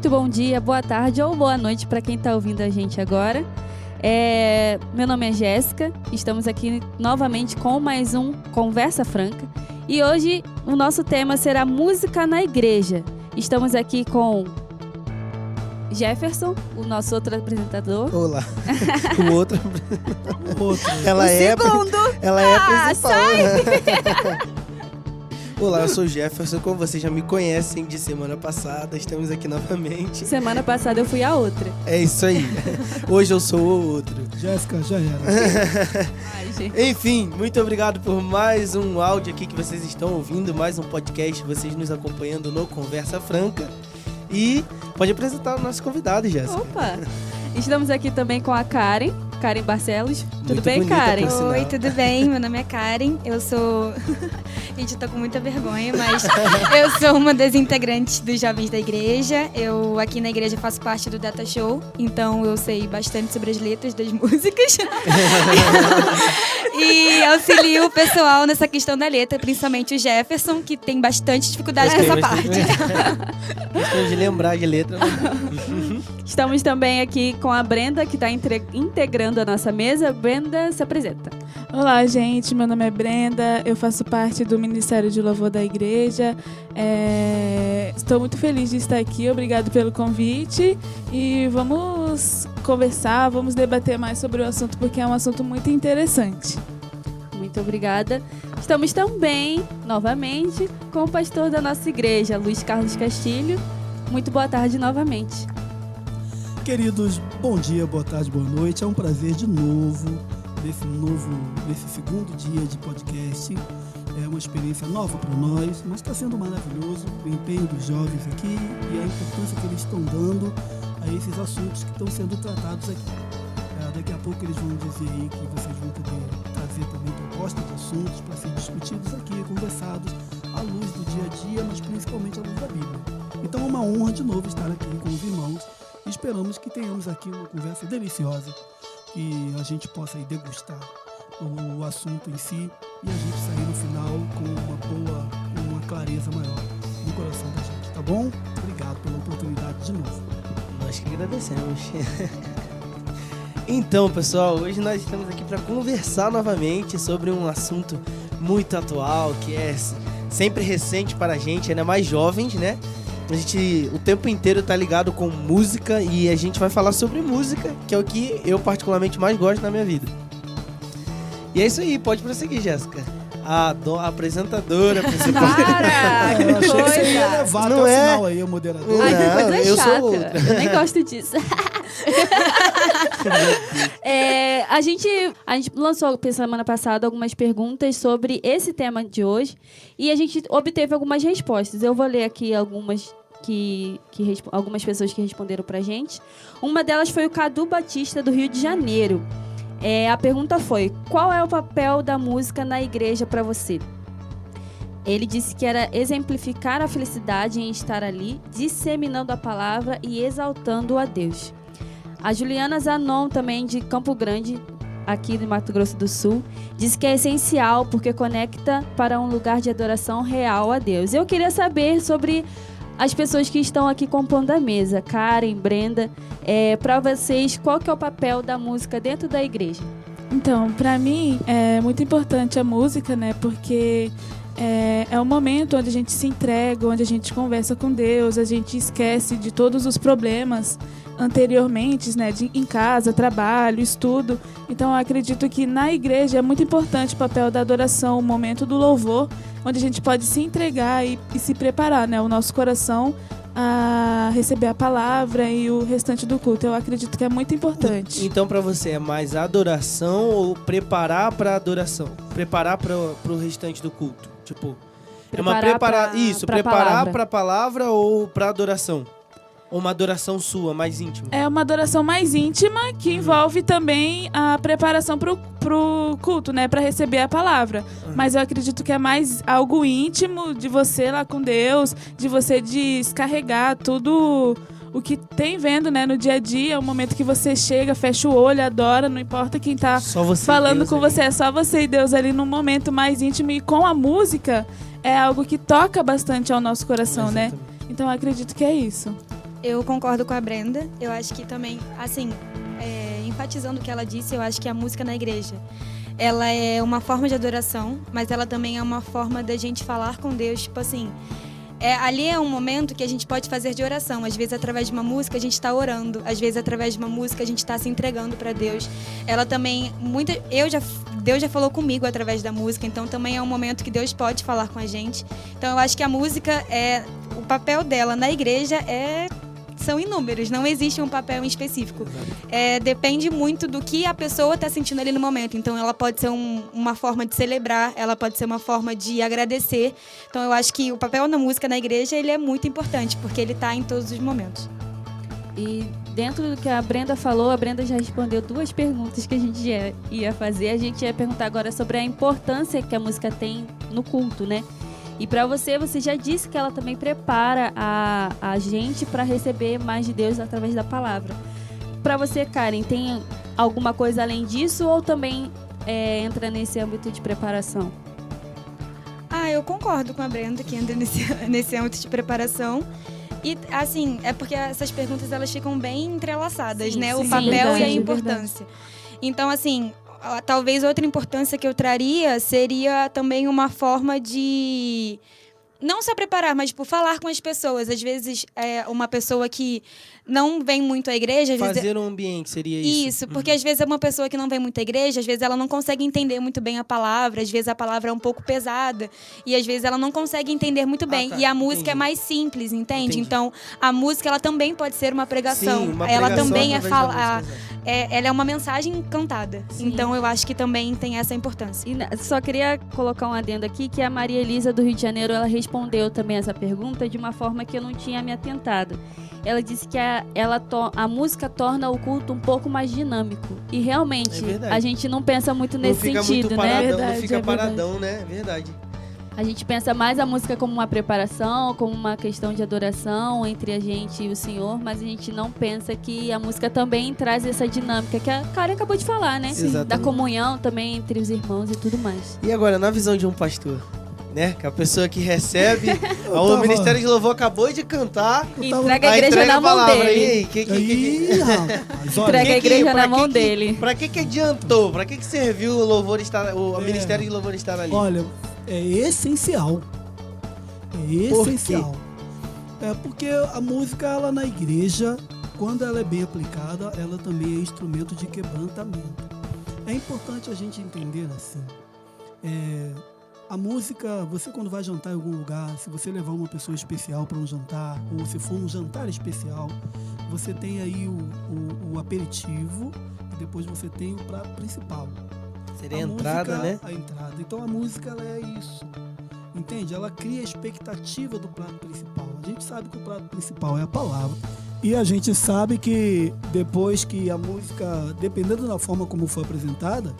muito bom dia, boa tarde ou boa noite para quem está ouvindo a gente agora. Meu nome é Jéssica, estamos aqui novamente com mais um Conversa Franca e hoje o nosso tema será música na igreja. Estamos aqui com Jefferson, o nosso outro apresentador. Olá. O outro. Ela o é segundo. Ela é a principal. Sai! Olá, eu sou o Jefferson, como vocês já me conhecem de semana passada, estamos aqui novamente. Semana passada eu fui a outra. É isso aí. Hoje eu sou o outro. Jéssica, já era. Ai, gente. Enfim, muito obrigado por mais um áudio aqui que vocês estão ouvindo, mais um podcast, vocês nos acompanhando no Conversa Franca. E pode apresentar o nosso convidado, Jéssica. Opa! Estamos aqui também com a Karen Barcelos. Tudo Muito bem, bonita, Karen? por sinal. Oi, tudo bem? Meu nome é Karen, eu sou... Gente, eu tô com muita vergonha, mas eu sou uma das integrantes dos Jovens da Igreja. Eu aqui na igreja faço parte do Data Show, então eu sei bastante sobre as letras das músicas. E auxilio o pessoal nessa questão da letra, principalmente o Jefferson, que tem bastante dificuldade com essa parte. Questão de lembrar de letra. Estamos também aqui com a Brenda, que está integrando a nossa mesa. Brenda, se apresenta. Olá, gente. Meu nome é Brenda. Eu faço parte do Ministério de Louvor da Igreja. Estou muito feliz de estar aqui. Obrigado pelo convite. E vamos conversar, vamos debater mais sobre o assunto, porque é um assunto muito interessante. Muito obrigada. Estamos também, novamente, com o pastor da nossa igreja, Luiz Carlos Castilho. Muito boa tarde novamente. Queridos, bom dia, boa tarde, boa noite. É um prazer de novo, nesse segundo dia de podcast. É uma experiência nova para nós, mas está sendo maravilhoso o empenho dos jovens aqui e a importância que eles estão dando a esses assuntos que estão sendo tratados aqui. Daqui a pouco eles vão dizer aí que vocês vão poder trazer também propostas de assuntos para serem discutidos aqui, conversados à luz do dia a dia, mas principalmente à luz da Bíblia. Então é uma honra de novo estar aqui com os irmãos e esperamos que tenhamos aqui uma conversa deliciosa e a gente possa aí degustar o assunto em si e a gente sair no final com uma clareza maior no coração da gente, tá bom? Obrigado pela oportunidade de novo. Nós que agradecemos. Então, pessoal, hoje nós estamos aqui para conversar novamente sobre um assunto muito atual, que é sempre recente para a gente, ainda mais jovens, né? A gente o tempo inteiro tá ligado com música e a gente vai falar sobre música, que é o que eu particularmente mais gosto na minha vida. E é isso aí, pode prosseguir, Jéssica. A apresentadora principal. Para! Eu achei que você ia Coisa! levar Não até o é? final aí, o moderador. Ai, que Não, coisa eu sou chata. outra. Eu nem gosto disso. A gente lançou semana passada algumas perguntas sobre esse tema de hoje e a gente obteve algumas respostas. Eu vou ler aqui algumas algumas pessoas que responderam pra gente. Uma delas foi o Cadu Batista, do Rio de Janeiro. A pergunta foi: qual é o papel da música na igreja para você? Ele disse que era exemplificar a felicidade em estar ali, disseminando a palavra e exaltando a Deus. A Juliana Zanon, também de Campo Grande, aqui no Mato Grosso do Sul, disse que é essencial porque conecta para um lugar de adoração real a Deus. Eu queria saber sobre as pessoas que estão aqui compondo a mesa, Karen, Brenda, para vocês, qual que é o papel da música dentro da igreja? Então, para mim, é muito importante a música, né? Porque é um momento onde a gente se entrega, onde a gente conversa com Deus, a gente esquece de todos os problemas anteriormente, né, em casa, trabalho, estudo. Então eu acredito que na igreja é muito importante o papel da adoração, o momento do louvor, onde a gente pode se entregar e se preparar, né, o nosso coração a receber a palavra e o restante do culto. Eu acredito que é muito importante. Então, pra você, é mais adoração ou preparar pra adoração? Preparar pro restante do culto? Tipo, Preparar preparar palavra. pra palavra ou pra adoração? Ou uma adoração sua, mais íntima? É uma adoração mais íntima que envolve também a preparação pro culto, né? Pra receber a palavra. Mas eu acredito que é mais algo íntimo de você lá com Deus, de você descarregar tudo o que tem vendo, né, no dia a dia. É o momento que você chega, fecha o olho, adora, não importa quem tá Só você falando Deus com ali. você. É só você e Deus ali num momento mais íntimo. E com a música é algo que toca bastante ao nosso coração, né? Exatamente. Então eu acredito que é isso. Eu concordo com a Brenda. Eu acho que também, assim, enfatizando o que ela disse, eu acho que a música na igreja, ela é uma forma de adoração, mas ela também é uma forma da gente falar com Deus, tipo assim, ali é um momento que a gente pode fazer de oração. Às vezes, através de uma música, a gente está orando. Às vezes, através de uma música, a gente está se entregando para Deus. Ela também, Deus já falou comigo através da música, então também é um momento que Deus pode falar com a gente. Então, eu acho que a música, o papel dela na igreja são inúmeros, não existe um papel em específico. Depende muito do que a pessoa está sentindo ali no momento. Então, ela pode ser uma forma de celebrar, ela pode ser uma forma de agradecer. Então, eu acho que o papel da música na igreja ele é muito importante, porque ele está em todos os momentos. E dentro do que a Brenda falou, a Brenda já respondeu 2 perguntas que a gente ia fazer. A gente ia perguntar agora sobre a importância que a música tem no culto, né? E para você já disse que ela também prepara a gente para receber mais de Deus através da palavra. Para você, Karen, tem alguma coisa além disso ou também entra nesse âmbito de preparação? Eu concordo com a Brenda que entra nesse âmbito de preparação. E, assim, é porque essas perguntas elas ficam bem entrelaçadas, né? O papel verdade, e a importância. Então, assim, talvez outra importância que eu traria seria também uma forma de não só preparar, mas falar com as pessoas. Às vezes, uma pessoa que não vem muito à igreja... Fazer um ambiente, seria isso? Isso, porque às vezes é uma pessoa que não vem muito à igreja, às vezes ela não consegue entender muito bem a palavra, às vezes a palavra é um pouco pesada, e às vezes ela não consegue entender muito bem. Tá, e a música entendi. é mais simples, entende? Entendi. Então, a música ela também pode ser uma pregação. Sim, uma ela pregação também através da música, exato. ela é uma mensagem cantada. Sim. Então, eu acho que também tem essa importância. E só queria colocar um adendo aqui, que a Maria Elisa do Rio de Janeiro, ela respondeu também essa pergunta de uma forma que eu não tinha me atentado. Ela disse que a música torna o culto um pouco mais dinâmico. E realmente, É verdade. a gente não pensa muito nesse Não fica sentido, muito né? paradão, Verdade, não fica é verdade. paradão, né? É verdade. A gente pensa mais a música como uma preparação, como uma questão de adoração entre a gente e o Senhor, mas a gente não pensa que a música também traz essa dinâmica que a Karen acabou de falar, né? Sim. Exatamente. Da comunhão também entre os irmãos e tudo mais. E agora, na visão de um pastor, né? Que a pessoa que recebe, o Ministério de Louvor acabou de cantar, Entrega a aí igreja entrega na a mão palavra. dele. E aí, Ih, rapaz, olha, Entrega a igreja na mão pra dele. Pra que adiantou? Pra que serviu o louvor estar, o Ministério de Louvor estar ali? olha, é essencial. É Por quê? essencial. Porque a música, ela na igreja, quando ela é bem aplicada, ela também é instrumento de quebrantamento. É importante a gente entender assim. A música, você quando vai jantar em algum lugar, se você levar uma pessoa especial para um jantar, ou se for um jantar especial, você tem aí o aperitivo e depois você tem o prato principal. Seria a entrada, música, né? A entrada. Então a música ela é isso. Entende? Ela cria a expectativa do prato principal. A gente sabe que o prato principal é a palavra. E a gente sabe que depois que a música, dependendo da forma como for apresentada,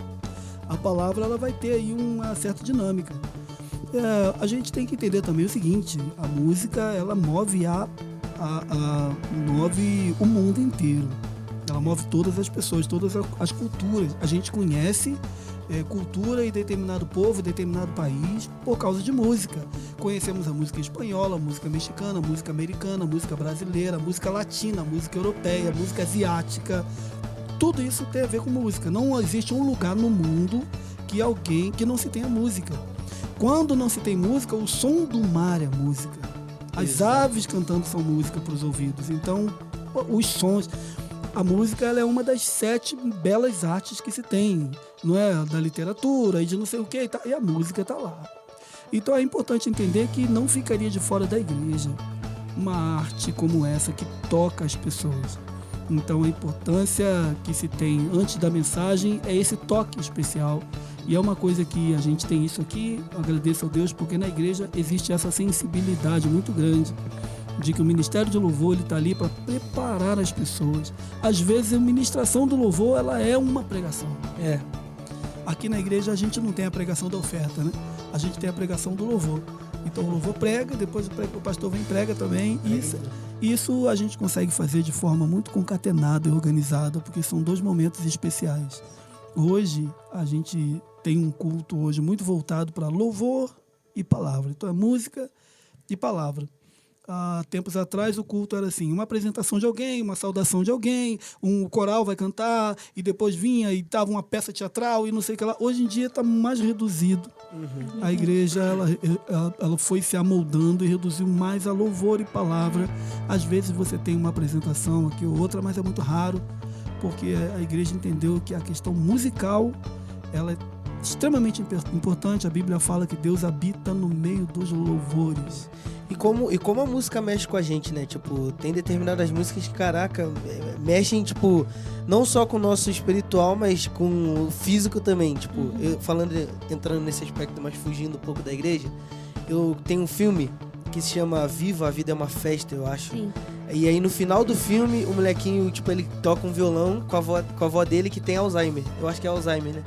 a palavra ela vai ter aí uma certa dinâmica. A gente tem que entender também o seguinte: a música ela move move o mundo inteiro. Ela move todas as pessoas, todas as culturas. A gente conhece cultura em determinado povo, determinado país, por causa de música. Conhecemos a música espanhola, a música mexicana, a música americana, a música brasileira, a música latina, a música europeia, a música asiática. Tudo isso tem a ver com música. Não existe um lugar no mundo que não se tenha música. Quando não se tem música, o som do mar é música. As aves cantando são música para os ouvidos. Então, os sons... A música ela é uma das 7 belas artes que se tem, não é? Da literatura e de não sei o que, e a música está lá. Então é importante entender que não ficaria de fora da igreja uma arte como essa que toca as pessoas. Então a importância que se tem antes da mensagem é esse toque especial. E é uma coisa que a gente tem isso aqui, agradeço a Deus, porque na igreja existe essa sensibilidade muito grande de que o Ministério de Louvor está ali para preparar as pessoas. Às vezes a ministração do louvor ela é uma pregação. Aqui na igreja a gente não tem a pregação da oferta, né? A gente tem a pregação do louvor. Então o louvor prega, depois o pastor vem e prega também. Isso a gente consegue fazer de forma muito concatenada e organizada, porque são 2 momentos especiais. Hoje a gente tem um culto hoje muito voltado para louvor e palavra. Então é música e palavra. há tempos atrás o culto era assim, uma apresentação de alguém, uma saudação de alguém, um coral vai cantar, e depois vinha e tava uma peça teatral e não sei o que lá. Hoje em dia está mais reduzido. A igreja ela foi se amoldando e reduziu mais a louvor e palavra. Às vezes você tem uma apresentação aqui ou outra, mas é muito raro, porque a igreja entendeu que a questão musical ela é extremamente importante. A Bíblia fala que Deus habita no meio dos louvores. E como a música mexe com a gente, né? Tipo, tem determinadas músicas que, caraca, mexem, tipo, não só com o nosso espiritual, mas com o físico também. Tipo, entrando nesse aspecto, mas fugindo um pouco da igreja, eu tenho um filme que se chama Viva, a Vida é uma Festa, eu acho. Sim. E aí, no final do filme, o molequinho, tipo, ele toca um violão com a avó dele que tem Alzheimer. Eu acho que é Alzheimer, né?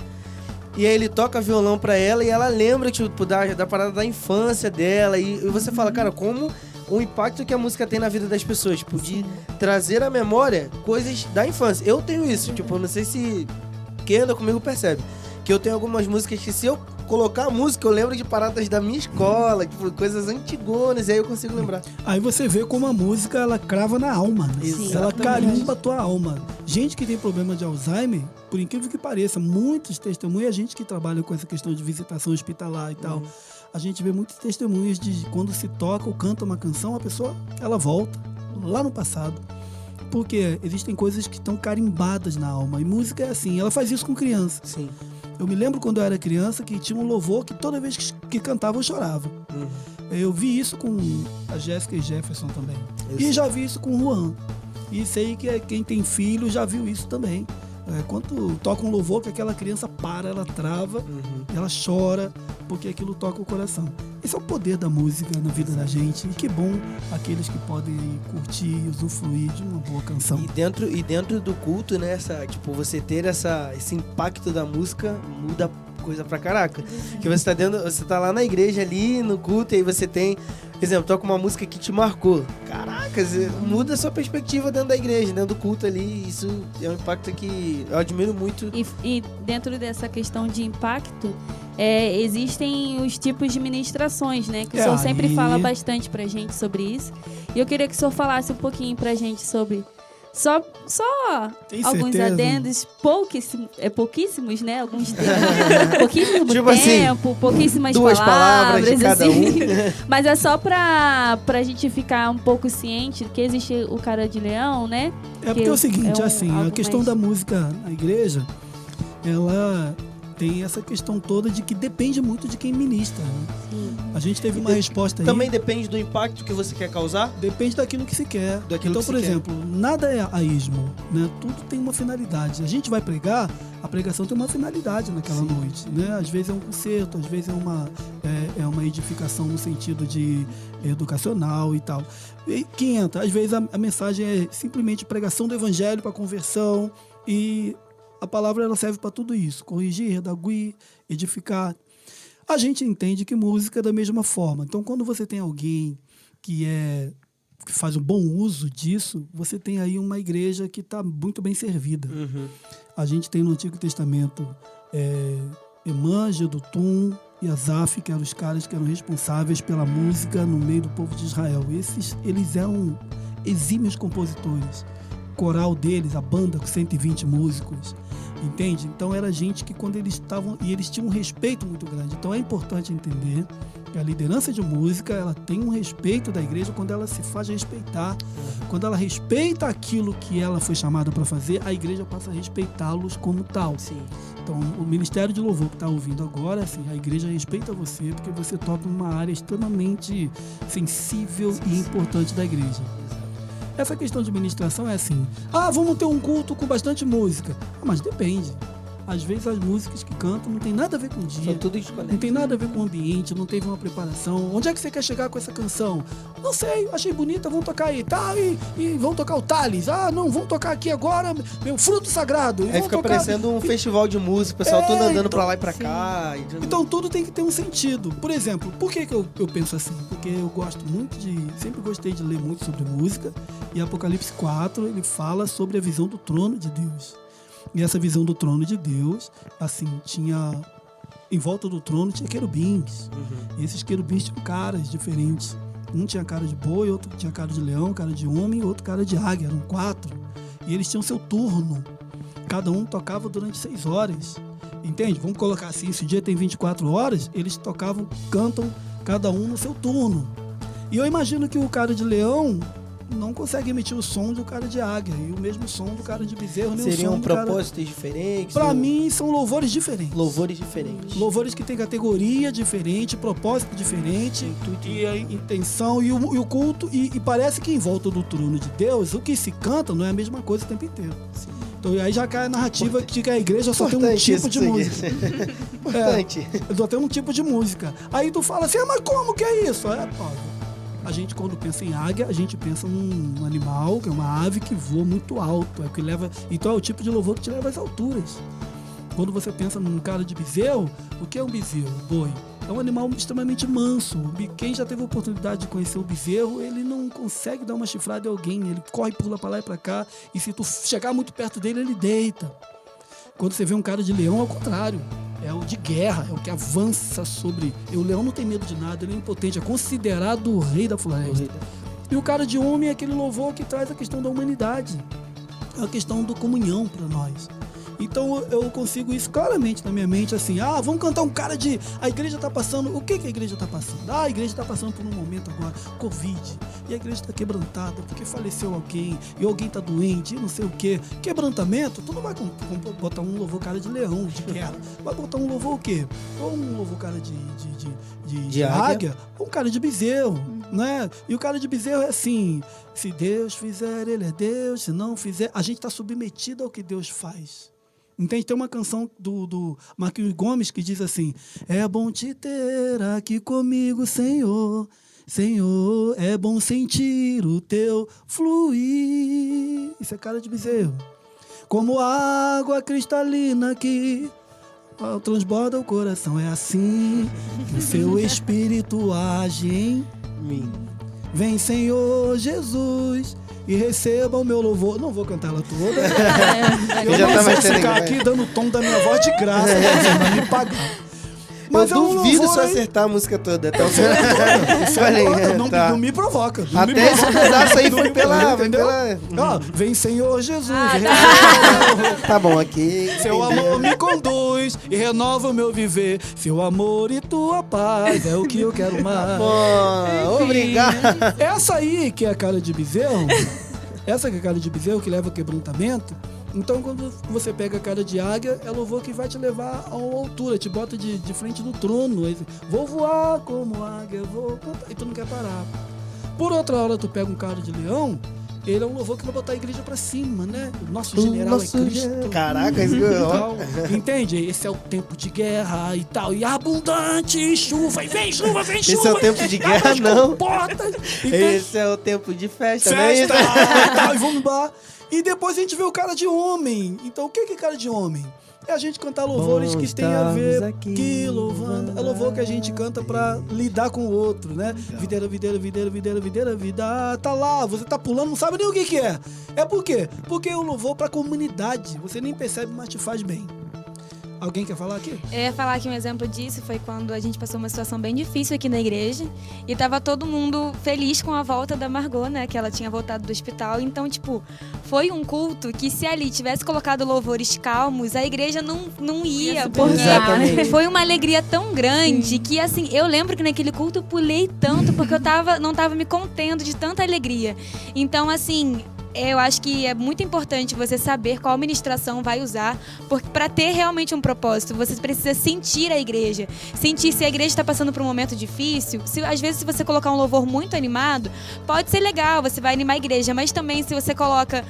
E aí ele toca violão pra ela e ela lembra, tipo, da parada da infância dela. E você fala, cara, como o impacto que a música tem na vida das pessoas. Tipo, de trazer à memória coisas da infância. Eu tenho isso, tipo, não sei se quem anda comigo percebe. Que eu tenho algumas músicas que se eu colocar a música, eu lembro de paradas da minha escola, tipo, coisas antigonas, e aí eu consigo lembrar. Aí você vê como a música, ela crava na alma, né? Ela carimba a tua alma. Gente que tem problema de Alzheimer, por incrível que pareça, muitos testemunhos, a gente que trabalha com essa questão de visitação hospitalar e tal, a gente vê muitos testemunhos de quando se toca ou canta uma canção, a pessoa, ela volta lá no passado. Porque existem coisas que estão carimbadas na alma. E música é assim, ela faz isso com criança. Sim. Eu me lembro quando eu era criança que tinha um louvor que toda vez que cantava eu chorava. Eu vi isso com a Jéssica e Jefferson também. Já vi isso com o Juan. E sei que quem tem filho já viu isso também. Quando toca um louvor que aquela criança para, ela trava, ela chora, porque aquilo toca o coração. Esse é o poder da música na vida da gente. E que bom aqueles que podem curtir e usufruir de uma boa canção. E dentro do culto, né, tipo, você ter esse impacto da música muda coisa pra caraca. Que você tá lá na igreja ali, no culto, e aí você tem, por exemplo, toca uma música que te marcou. Caraca, muda a sua perspectiva dentro da igreja, dentro do culto ali. Isso é um impacto que eu admiro muito. E dentro dessa questão de impacto, existem os tipos de ministrações, né? Que o senhor sempre fala bastante pra gente sobre isso. E eu queria que o senhor falasse um pouquinho pra gente sobre... Só alguns certeza? Adendos, pouquíssimos, né? Alguns tempos, pouquíssimo tipo tempo, assim, pouquíssimas duas palavras de cada assim. Mas é só pra gente ficar um pouco ciente que existe o cara de leão, né? Porque é o seguinte, a questão da música na igreja, ela tem essa questão toda de que depende muito de quem ministra, né? Sim. A gente teve uma resposta aí. Também depende do impacto que você quer causar? Depende daquilo que se quer. Então, por exemplo, nada é a esmo, né? Tudo tem uma finalidade. A gente vai pregar, a pregação tem uma finalidade naquela noite, né? Às vezes é um concerto, às vezes é uma edificação no sentido de educacional e tal. E 500, às vezes a mensagem é simplesmente pregação do evangelho para conversão, e a palavra ela serve para tudo isso: corrigir, redarguir, edificar. A gente entende que música é da mesma forma. Então, quando você tem alguém que faz um bom uso disso, você tem aí uma igreja que está muito bem servida. A gente tem no Antigo Testamento Emã, Jedutum e Asaf, que eram os caras que eram responsáveis pela música no meio do povo de Israel. Eles eram exímios compositores. O coral deles, a banda com 120 músicos, entende? Então era gente que quando eles estavam, e eles tinham um respeito muito grande. Então é importante entender que a liderança de música, ela tem um respeito da igreja quando ela se faz respeitar. Quando ela respeita aquilo que ela foi chamada para fazer, a igreja passa a respeitá-los como tal. Sim. Então, o Ministério de Louvor que está ouvindo agora, assim, a igreja respeita você porque você toca numa área extremamente sensível e importante da igreja. Essa questão de ministração é assim: vamos ter um culto com bastante música. Mas depende. Às vezes as músicas que cantam não tem nada a ver com o dia. São tudo desconexo. Não tem nada a ver com o ambiente, não teve uma preparação. Onde é que você quer chegar com essa canção? Não sei, achei bonita, vamos tocar aí. Tá, e vamos tocar o Thales. Não, vamos tocar aqui agora, meu fruto sagrado. Aí fica parecendo um festival de música, o pessoal todo andando pra lá e pra sim. cá. Então tudo tem que ter um sentido. Por exemplo, por que eu penso assim? Porque eu gosto muito sempre gostei de ler muito sobre música. E Apocalipse 4, ele fala sobre a visão do trono de Deus. E essa visão do trono de Deus, assim, em volta do trono tinha querubins. E esses querubins tinham caras diferentes. Um tinha cara de boi, outro tinha cara de leão, cara de homem, outro cara de águia. Eram 4. E eles tinham seu turno. Cada um tocava durante 6 horas. Entende? Vamos colocar assim, se o dia tem 24 horas, eles tocavam, cantam, cada um no seu turno. E eu imagino que o cara de leão não consegue emitir o som do cara de águia e o mesmo som do cara de bezerro, nem Seriam o som do cara... propósitos diferentes? Pra mim, são louvores diferentes. Louvores diferentes. Louvores que têm categoria diferente, propósito diferente, e a intenção e o culto. E parece que em volta do trono de Deus, o que se canta não é a mesma coisa o tempo inteiro. Sim. Então aí já cai a narrativa de que a igreja só tem um Importante tipo isso de que você música. disse. Importante. Só tem um tipo de música. Aí tu fala assim, mas como que é isso? A gente, quando pensa em águia, a gente pensa num animal, que é uma ave que voa muito alto. É o que leva, então é o tipo de louvor que te leva às alturas. Quando você pensa num cara de bezerro, o que é um bezerro? Boi. É um animal extremamente manso. Quem já teve a oportunidade de conhecer o bezerro, ele não consegue dar uma chifrada em alguém. Ele corre, pula pra lá e pra cá. E se tu chegar muito perto dele, ele deita. Quando você vê um cara de leão, é o contrário. É o de guerra, é o que avança sobre... E o leão não tem medo de nada, ele é impotente. É considerado o rei da floresta. E o cara de homem é aquele louvor que traz a questão da humanidade. É a questão da comunhão para nós. Então eu consigo isso claramente na minha mente, assim, vamos cantar um cara de... A igreja tá passando... O que a igreja tá passando? A igreja tá passando por um momento agora, Covid, e a igreja tá quebrantada porque faleceu alguém, e alguém tá doente, e não sei o quê. Quebrantamento, tu não vai botar um louvor cara de leão, de guerra. Vai botar um louvor o quê? Ou um louvor cara de águia, ou um cara de bezerro, né? E o cara de bezerro é assim, se Deus fizer, ele é Deus, se não fizer... A gente tá submetido ao que Deus faz. Entende? Tem uma canção do Marquinhos Gomes que diz assim: é bom te ter aqui comigo, Senhor. Senhor, é bom sentir o teu fluir. Isso é cara de bezerro. Como água cristalina que transborda o coração. É assim que o seu espírito age em mim. Vem, Senhor Jesus, e receba o meu louvor. Não vou cantar ela toda. Eu não vou ficar aqui dando o tom da minha voz de graça, pra me pagar. Mas eu duvido se acertar a música toda. Até o não me provoca. Até esse pedaço aí foi pela... Vem, Senhor Jesus. Tá bom, aqui. Seu amor me conduz e renova o meu viver. Seu amor e tua paz é o que eu quero mais. Bom, obrigado. Essa aí que é a cara de bezerro, essa que é a cara de bezerro que leva quebrantamento. Então, quando você pega a cara de águia, é louvor que vai te levar a uma altura, te bota de frente do trono. Vou voar como águia, vou cantar, e tu não quer parar. Por outra hora, tu pega um cara de leão, ele é um louvor que vai botar a igreja pra cima, né? O nosso general é Cristo. Caraca, isso que eu... Entende? Esse é o tempo de guerra e tal. E abundante chuva, e vem chuva, vem chuva. Esse é o tempo de guerra, não. Esse é o tempo de festa, né? E vamos embora. E depois a gente vê o cara de homem. Então, o que é cara de homem? É a gente cantar louvores que tem a ver aqui, louvando. É louvor que a gente canta pra lidar com o outro, né? Videira, videira, videira, videira, videira, vida. Tá lá, você tá pulando, não sabe nem o que é. É por quê? Porque é um louvor pra comunidade. Você nem percebe, mas te faz bem. Alguém quer falar aqui? Eu ia falar que um exemplo disso foi quando a gente passou uma situação bem difícil aqui na igreja e tava todo mundo feliz com a volta da Margot, né? Que ela tinha voltado do hospital. Então, foi um culto que se ali tivesse colocado louvores calmos, a igreja não ia. Porque foi uma alegria tão grande que, assim, eu lembro que naquele culto eu pulei tanto porque eu não tava me contendo de tanta alegria. Então, assim... Eu acho que é muito importante você saber qual ministração vai usar, porque para ter realmente um propósito, você precisa sentir a igreja. Sentir se a igreja está passando por um momento difícil. Às vezes, se você colocar um louvor muito animado, pode ser legal, você vai animar a igreja, mas também se você coloca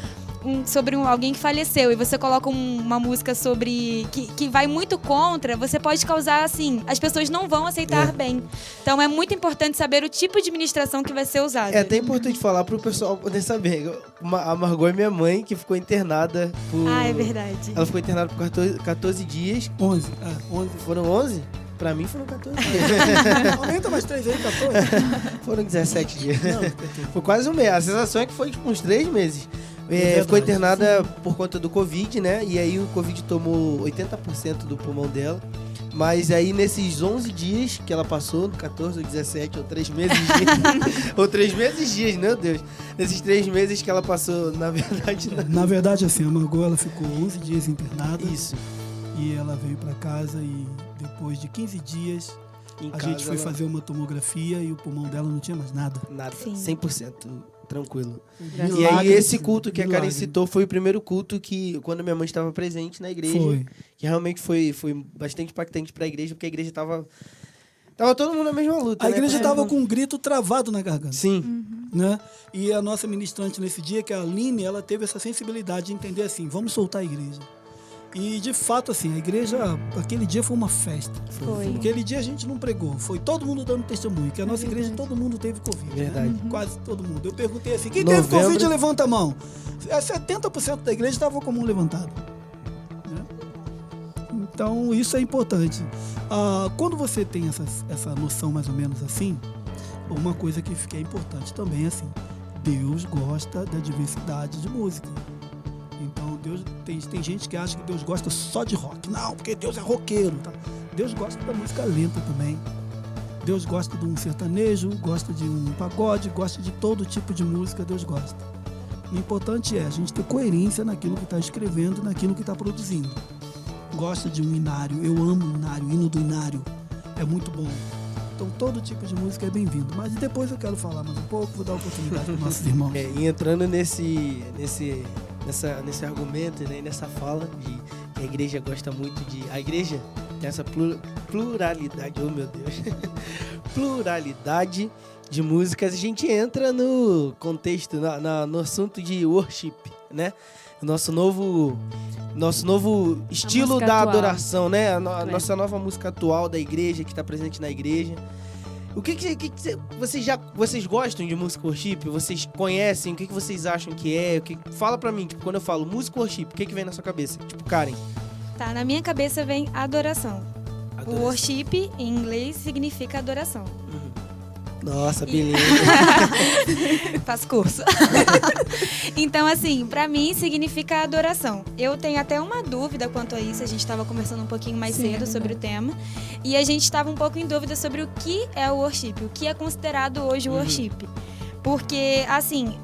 sobre alguém que faleceu e você coloca uma música sobre que vai muito contra, você pode causar, assim, as pessoas não vão aceitar bem. Então é muito importante saber o tipo de ministração que vai ser usada. É até importante falar pro pessoal poder saber. A Margot é minha mãe, que ficou internada por... Ah, é verdade. Ela ficou internada por 14 dias. 11. Foram 11? Pra mim foram 14 dias. Aumenta mais 3 aí, 14. Foram 17 dias. Foi quase um mês. A sensação é que foi uns 3 meses. Ficou internada por conta do Covid, né? E aí o Covid tomou 80% do pulmão dela. Mas aí, nesses 11 dias que ela passou, 14 ou 17, ou 3 meses ou 3 meses dias, meu Deus. Nesses 3 meses que ela passou, na verdade... Na verdade, assim, a Margot, ela ficou 11 dias internada. Isso. E ela veio pra casa e depois de 15 dias, Em a casa, gente foi ela- fazer uma tomografia e o pulmão dela não tinha mais nada. Nada, Sim. 100%, tranquilo. Graças E aí, Milagre, esse culto que a Karen milagre. citou foi o primeiro culto que, quando minha mãe estava presente na igreja, Foi. que realmente foi bastante impactante pra igreja, porque a igreja tava todo mundo na mesma luta, A né? igreja Todo estava mundo- com um grito travado na garganta. Sim, Né? E a nossa ministrante nesse dia, que é a Aline, ela teve essa sensibilidade de entender assim, vamos soltar a igreja. E de fato, assim, a igreja, aquele dia foi uma festa. Foi. Aquele dia a gente não pregou, foi todo mundo dando testemunho, que a nossa igreja todo mundo teve Covid. Verdade. Né? Quase todo mundo. Eu perguntei assim, quem Novembro. teve Covid, levanta a mão. 70% da igreja estava com a mão levantada. Né? Então, isso é importante. Quando você tem essa noção mais ou menos assim, uma coisa que é importante também é assim, Deus gosta da diversidade de música. Então, Deus tem gente que acha que Deus gosta só de rock. Não, porque Deus é roqueiro. Tá? Deus gosta da música lenta também. Deus gosta de um sertanejo, gosta de um pagode, gosta de todo tipo de música, Deus gosta. O importante é a gente ter coerência naquilo que está escrevendo, naquilo que está produzindo. Gosta de um inário, eu amo o inário, o hino do inário, é muito bom. Então todo tipo de música é bem-vindo. Mas depois eu quero falar mais um pouco, vou dar oportunidade para os nossos irmãos. e entrando nesse argumento, né, nessa fala de que a igreja gosta muito de... A igreja tem essa pluralidade, oh meu Deus, pluralidade de músicas. A gente entra no contexto, no assunto de worship, né? Nosso novo estilo música da atual. adoração, né? A nossa nova música atual da igreja, que está presente na igreja. O que vocês gostam de música worship? Vocês conhecem? O que vocês acham que é? Fala pra mim, tipo, quando eu falo música worship, o que vem na sua cabeça? Tipo, Karen. Tá, na minha cabeça vem adoração. Adoração. O worship, em inglês, significa adoração. Nossa, beleza. Faço curso. Então, assim, pra mim significa adoração. Eu tenho até uma dúvida quanto a isso. A gente estava conversando um pouquinho mais Sim, cedo é sobre o tema. E a gente estava um pouco em dúvida sobre o que é o worship. O que é considerado hoje o worship. Porque, assim,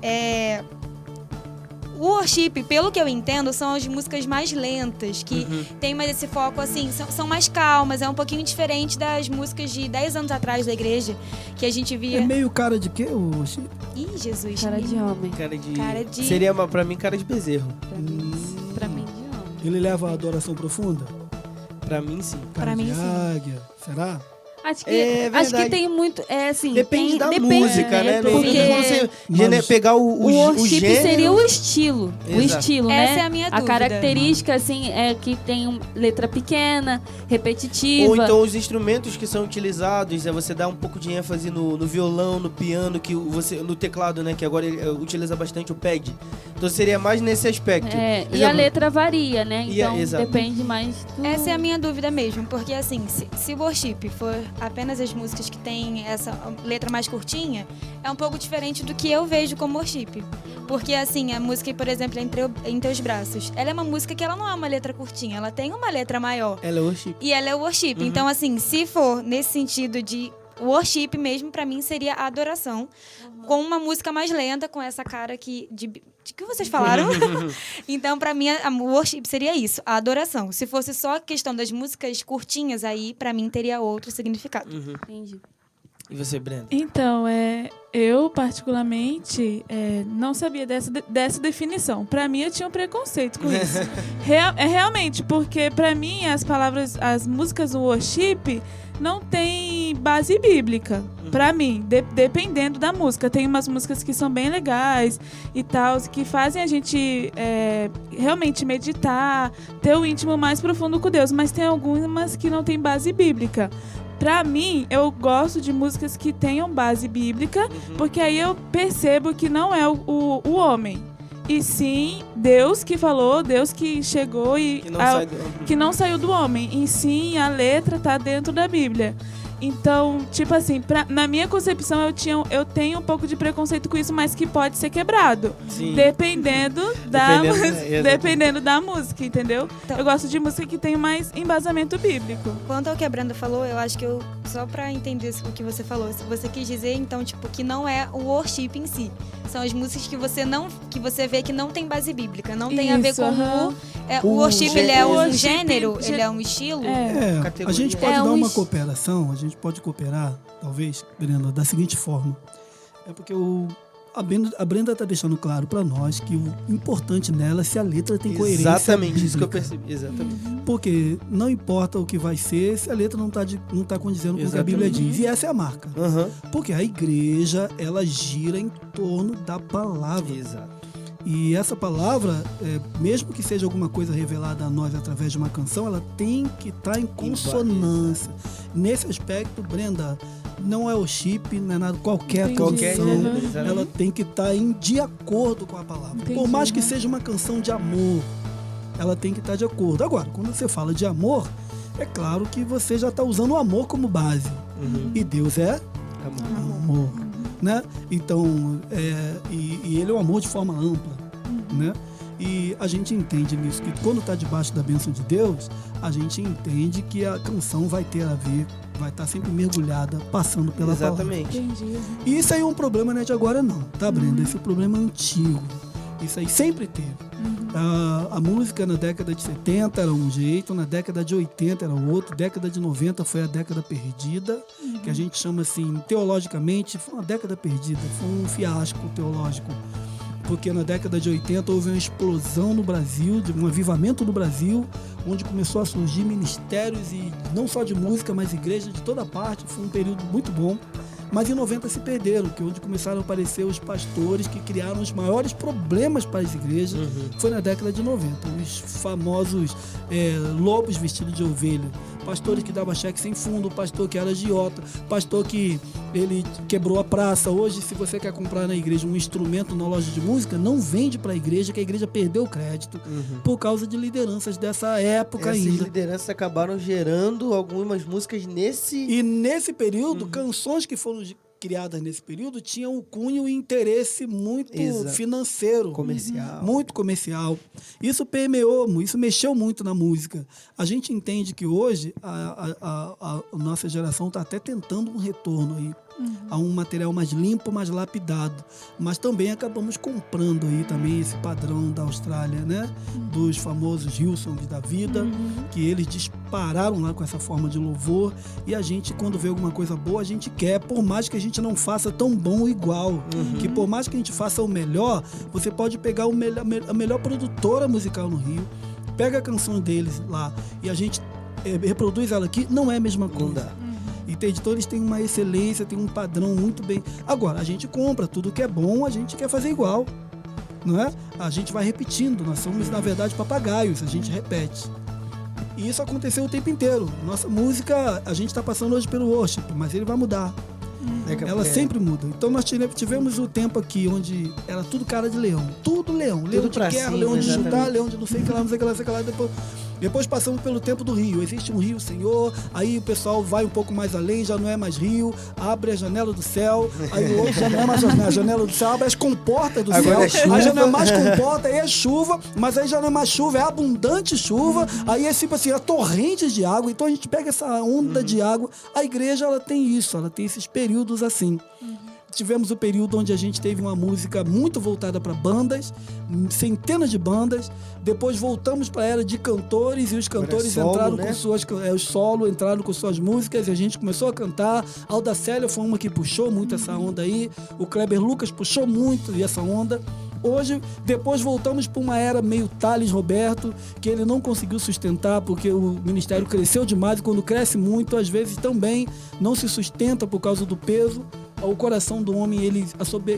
o worship, pelo que eu entendo, são as músicas mais lentas, que tem mais esse foco, assim, são mais calmas, é um pouquinho diferente das músicas de 10 anos atrás da igreja, que a gente via... É meio cara de quê, o worship? Ih, Jesus. Cara de homem. Cara de- Seria, pra mim, cara de bezerro. Pra mim, de homem. Ele leva a adoração profunda? Pra mim, sim. Cara Pra de mim, sim. águia? Será? Acho que, É acho que verdade. tem muito. Assim, Depende da depende, música, né? Não Porque tem como você Mas- pegar o o worship gênero. seria o estilo. O Exato. estilo, né? Essa é a minha A dúvida. característica, assim, é que tem letra pequena, repetitiva. Ou então os instrumentos que são utilizados, você dá um pouco de ênfase no violão, no piano, no teclado, né? Que agora ele utiliza bastante o pad. Então seria mais nesse aspecto. É, Por e a exemplo, letra varia, né? E a- Então exato. depende mais do... Essa é a minha dúvida mesmo, porque assim, se o worship for apenas as músicas que tem essa letra mais curtinha, é um pouco diferente do que eu vejo como worship. Porque assim, a música, por exemplo, Em Teus Braços, ela é uma música que ela não é uma letra curtinha, ela tem uma letra maior. Ela é worship. E ela é worship. Então assim, se for nesse sentido de worship mesmo, pra mim seria a adoração. Com uma música mais lenta, com essa cara aqui de que vocês falaram. Então, pra mim, a worship seria isso, a adoração. Se fosse só a questão das músicas curtinhas, aí, pra mim, teria outro significado. Entendi. E você, Brenda? Então, eu particularmente não sabia dessa definição. Para mim, eu tinha um preconceito com isso. Realmente, porque para mim as músicas do worship não tem base bíblica. Para mim, dependendo da música. Tem umas músicas que são bem legais e tal, que fazem a gente realmente meditar, ter o íntimo mais profundo com Deus, mas tem algumas que não tem base bíblica. Pra mim, eu gosto de músicas que tenham base bíblica, porque aí eu percebo que não é o homem, e sim Deus que falou, Deus que chegou e Que não sai do... que não saiu do homem, e sim a letra tá dentro da Bíblia. Então, tipo assim, na minha concepção eu tenho um pouco de preconceito com isso, mas que pode ser quebrado. Sim. Dependendo da música, entendeu? Então- Eu gosto de música que tem mais embasamento bíblico. Quanto ao que a Brenda falou, eu acho que só pra entender o que você falou, se você quis dizer, então, tipo, que não é o worship em si. São as músicas que você vê que não tem base bíblica, não tem a ver Isso, com aham. o worship, ele é um worship, gênero, ele é um estilo. A Categoria. gente pode É dar um uma es- cooperação, a gente pode cooperar, talvez, Brenda, da seguinte forma. É porque a Brenda está deixando claro para nós que o importante nela é se a letra tem coerência Exatamente, isso que eu bíblica. percebi. Exatamente. Porque não importa o que vai ser se a letra não tá condizendo com o que a Bíblia Exatamente. diz. E essa é a marca. Aham. Porque a igreja, ela gira em torno da palavra. Exato. E essa palavra, mesmo que seja alguma coisa revelada a nós através de uma canção, ela tem que estar em consonância. Nesse aspecto, Brenda, não é o chip, não é nada, qualquer Entendi. Qualquer canção, Uhum. exatamente. ela tem que estar de acordo com a palavra. Entendi, Por mais que uhum. seja uma canção de amor, ela tem que estar de acordo. Agora, quando você fala de amor, é claro que você já está usando o amor como base. Uhum. E Deus é Amor. amor, né? Então, e ele é o amor de forma ampla, né? E a gente entende nisso, que quando está debaixo da bênção de Deus, a gente entende que a canção vai ter a ver, vai estar sempre mergulhada, passando pela palavra. Exatamente. Entendi. E isso aí é um problema, não é de agora não, tá, Brenda? Esse problema é antigo. Isso aí sempre teve. A música na década de 70 era um jeito, na década de 80 era outro, década de 90 foi a década perdida, que a gente chama assim, teologicamente, foi uma década perdida, foi um fiasco teológico. Porque na década de 80 houve uma explosão no Brasil, um avivamento no Brasil, onde começou a surgir ministérios, e não só de música, mas igrejas de toda parte. Foi um período muito bom. Mas em 90 se perderam, que é onde começaram a aparecer os pastores que criaram os maiores problemas para as igrejas. Foi na década de 90. Os famosos lobos vestidos de ovelha. Pastores que davam cheque sem fundo, pastor que era agiota, pastor que ele quebrou a praça. Hoje, se você quer comprar na igreja um instrumento na loja de música, não vende para a igreja, que a igreja perdeu o crédito por causa de lideranças dessa época Essas ainda. lideranças acabaram gerando algumas músicas nesse... E nesse período, canções que foram criadas nesse período tinham um cunho e interesse muito Exato. financeiro. Comercial. Muito comercial. Isso permeou, isso mexeu muito na música. A gente entende que hoje a nossa geração está até tentando um retorno aí a um material mais limpo, mais lapidado. Mas também acabamos comprando aí também esse padrão da Austrália, né? Dos famosos Hillsongs da vida, que eles dispararam lá com essa forma de louvor. E a gente, quando vê alguma coisa boa, a gente quer, por mais que a gente não faça tão bom igual. Que por mais que a gente faça o melhor, você pode pegar a melhor produtora musical no Rio, pega a canção deles lá e a gente reproduz ela aqui, não é a mesma coisa. Não dá. Entende? Então eles têm uma excelência, têm um padrão muito bem. Agora, a gente compra tudo que é bom, a gente quer fazer igual, não é? A gente vai repetindo, nós somos, na verdade, papagaios, a gente repete. E isso aconteceu o tempo inteiro. Nossa música, a gente está passando hoje pelo worship, mas ele vai mudar. Ela sempre muda. Então nós tivemos o tempo aqui onde era tudo cara de leão. Tudo leão. Leão de pra guerra, cima, leão de Judá, exatamente. leão de não sei o que lá, não sei o que lá, não sei o que lá. Depois passamos pelo tempo do rio. Existe um rio, Senhor. Aí o pessoal vai um pouco mais além, já não é mais rio. Abre a janela do céu. Aí o outro já não é mais a janela do céu. Abre as comportas do Agora céu. é chuva. Aí já não é mais comporta, aí é chuva. Mas aí já não é mais chuva, é abundante chuva. Aí é tipo assim, é torrentes de água. Então a gente pega essa onda de água. A igreja, ela tem isso. Ela tem esses períodos assim. Tivemos o período onde a gente teve uma música muito voltada para bandas, centenas de bandas. Depois voltamos para a era de cantores, e os cantores solo, entraram né? com suas os solo, entraram com suas músicas, e a gente começou a cantar. A Alda Célia foi uma que puxou muito essa onda aí. O Kleber Lucas puxou muito essa onda. Hoje, depois voltamos para uma era meio Thales Roberto, que ele não conseguiu sustentar porque o ministério cresceu demais, e quando cresce muito, às vezes também não se sustenta por causa do peso. O coração do homem, ele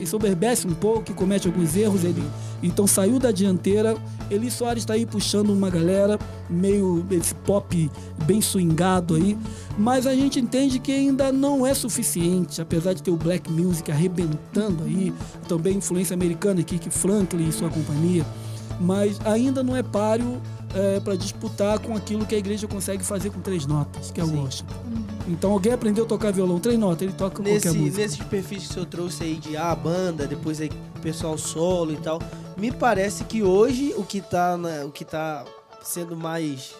soberbece um pouco e comete alguns erros. Ele então saiu da dianteira. Eli Soares está aí puxando uma galera, meio esse pop bem swingado aí. Mas a gente entende que ainda não é suficiente, apesar de ter o black music arrebentando aí, também influência americana, Kirk Franklin e sua companhia. Mas ainda não é páreo para disputar com aquilo que a igreja consegue fazer com 3 notas, que é o worship. Então alguém aprendeu a tocar violão, 3 notas, ele toca qualquer música. Nesses perfis que o senhor trouxe aí de banda, depois aí pessoal solo e tal, me parece que hoje o que tá sendo mais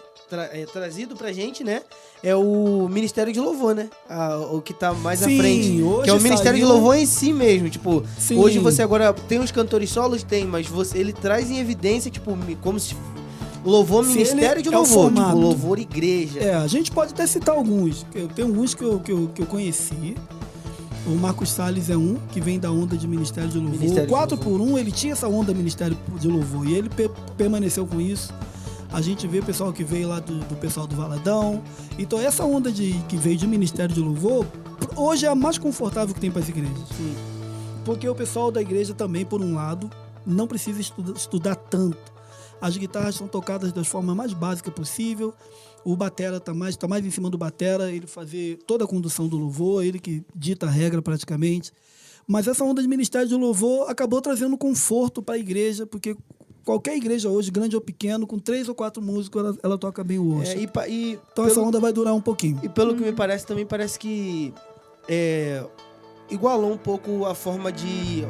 trazido pra gente, né, é o Ministério de Louvor, né? O que tá mais à frente. Hoje que é o Ministério de Louvor em si mesmo. Tipo, Sim. hoje você agora tem os cantores solos, tem, mas ele traz em evidência, tipo, como se louvor Ministério de Louvor, tipo, louvor igreja. A gente pode até citar alguns. Eu tenho alguns que eu conheci. O Marcos Salles é um, que vem da onda de Ministério de Louvor. Ministério de 4x1, ele tinha essa onda Ministério de Louvor. E ele permaneceu com isso. A gente vê o pessoal que veio lá do pessoal do Valadão. Então essa onda que veio de Ministério de Louvor, hoje é a mais confortável que tem para as igrejas. Sim. Porque o pessoal da igreja também, por um lado, não precisa estudar tanto. As guitarras são tocadas da forma mais básica possível. O batera tá mais em cima do batera, ele fazer toda a condução do louvor, ele que dita a regra praticamente. Mas essa onda de Ministério de Louvor acabou trazendo conforto para a igreja, porque qualquer igreja hoje, grande ou pequeno, com 3 ou 4 músicos, ela toca bem o worship. Então essa onda vai durar um pouquinho. E pelo que me parece, também parece que igualou um pouco a forma de...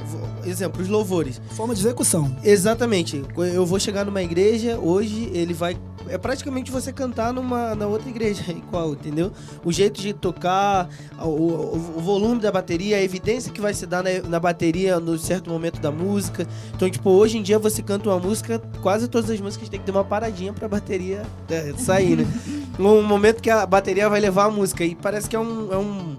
Exemplo, os louvores. Forma de execução. Exatamente. Eu vou chegar numa igreja, hoje ele vai... É praticamente você cantar na outra igreja, igual, entendeu? O jeito de tocar, o volume da bateria, a evidência que vai se dar na bateria no certo momento da música. Então, tipo, hoje em dia você canta uma música, quase todas as músicas tem que ter uma paradinha pra bateria sair, né? Um momento que a bateria vai levar a música. E parece que é um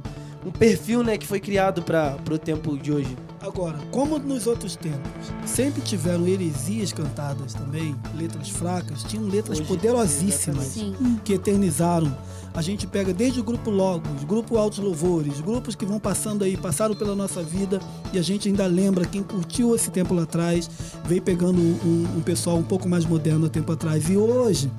perfil, né, que foi criado pro tempo de hoje. Agora, como nos outros tempos sempre tiveram heresias cantadas também, letras fracas, tinham letras Hoje, poderosíssimas Sim. que eternizaram. A gente pega desde o grupo Logos, grupo Altos Louvores, grupos que vão passaram pela nossa vida e a gente ainda lembra quem curtiu esse tempo lá atrás, veio pegando um pessoal um pouco mais moderno há tempo atrás. E hoje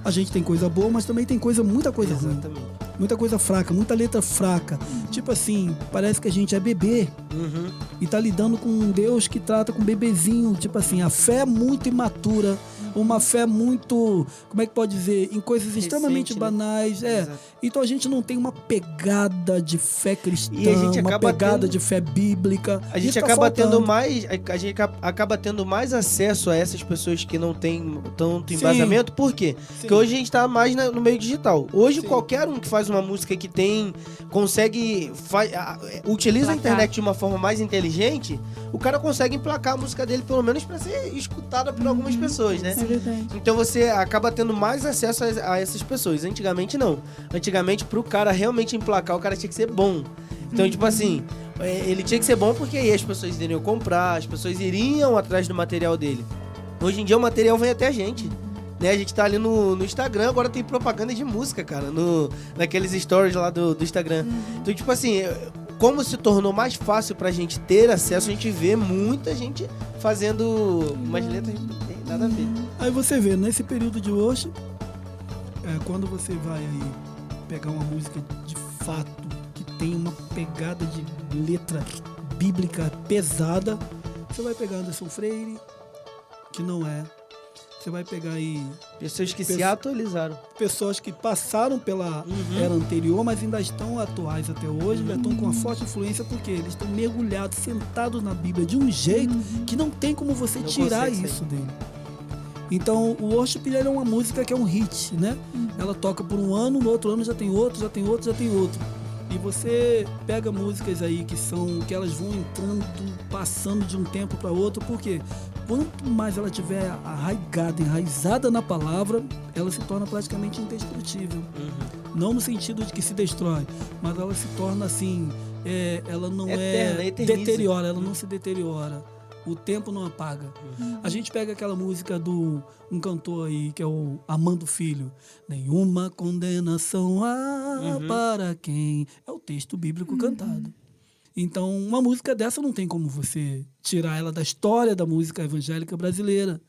a gente tem coisa boa, mas também tem muita coisa ruim. Exatamente. Muita coisa fraca, muita letra fraca. Tipo assim, parece que a gente é bebê. Uhum. E tá lidando com um Deus que trata com bebezinho. Tipo assim, a fé é muito imatura. Uma fé muito, como é que pode dizer? Em coisas extremamente Recente, banais. né? Exato. Então a gente não tem uma pegada de fé cristã, E a gente uma acaba pegada de fé bíblica. A gente Isso tá acaba faltando. acaba tendo mais acesso a essas pessoas que não têm tanto Sim. embasamento. Por quê? Sim. Porque hoje a gente tá mais no meio digital. Hoje Sim. qualquer um que faz uma música que consegue utiliza a internet de uma forma mais inteligente, o cara consegue emplacar a música dele pelo menos para ser escutada por algumas pessoas, né? É verdade. Então você acaba tendo mais acesso a essas pessoas. Antigamente não. Antigamente, pro cara realmente emplacar, o cara tinha que ser bom. Então, tipo assim, ele tinha que ser bom porque aí as pessoas iriam comprar, as pessoas iriam atrás do material dele. Hoje em dia o material vem até a gente. Né? A gente tá ali no Instagram, agora tem propaganda de música, cara, naqueles stories lá do Instagram. Então, tipo assim, como se tornou mais fácil pra gente ter acesso, a gente vê muita gente fazendo umas letras que não tem nada a ver. Aí você vê, nesse período de worship, quando você vai aí pegar uma música de fato que tem uma pegada de letra bíblica pesada, você vai pegar Anderson Freire, que não é. Você vai pegar aí Pessoas que se atualizaram. pessoas que passaram pela era anterior, mas ainda estão atuais até hoje, já estão com uma forte influência, porque eles estão mergulhados, sentados na Bíblia de um jeito que não tem como você Não tirar consegue isso dele. Então, o worship ele é uma música que é um hit, né? Ela toca por um ano, no outro ano já tem outro, já tem outro, já tem outro. E você pega músicas aí que elas vão entrando, passando de um tempo para outro, porque quanto mais ela tiver enraizada na palavra, ela se torna praticamente indestrutível. Não no sentido de que se destrói, mas ela se torna assim, ela não Eterna, eterniza. deteriora, ela não se deteriora. O tempo não apaga. A gente pega aquela música do um cantor aí, que é o Amando Filho. Nenhuma condenação há para quem... É o texto bíblico cantado. Então, uma música dessa não tem como você tirar ela da história da música evangélica brasileira.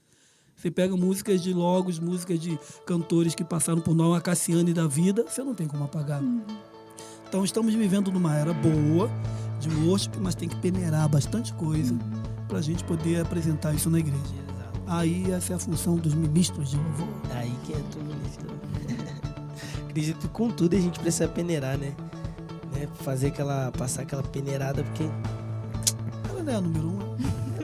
Você pega músicas de Logos, músicas de cantores que passaram por Noah Cassiane da vida, você não tem como apagar. Então, estamos vivendo numa era boa de worship, mas tem que peneirar bastante coisa para a gente poder apresentar isso na igreja. Aí essa é a função dos ministros de louvor. Aí que é tudo isso. acredito que com tudo a gente precisa peneirar, né? Passar aquela peneirada, porque Ela não é a número 1.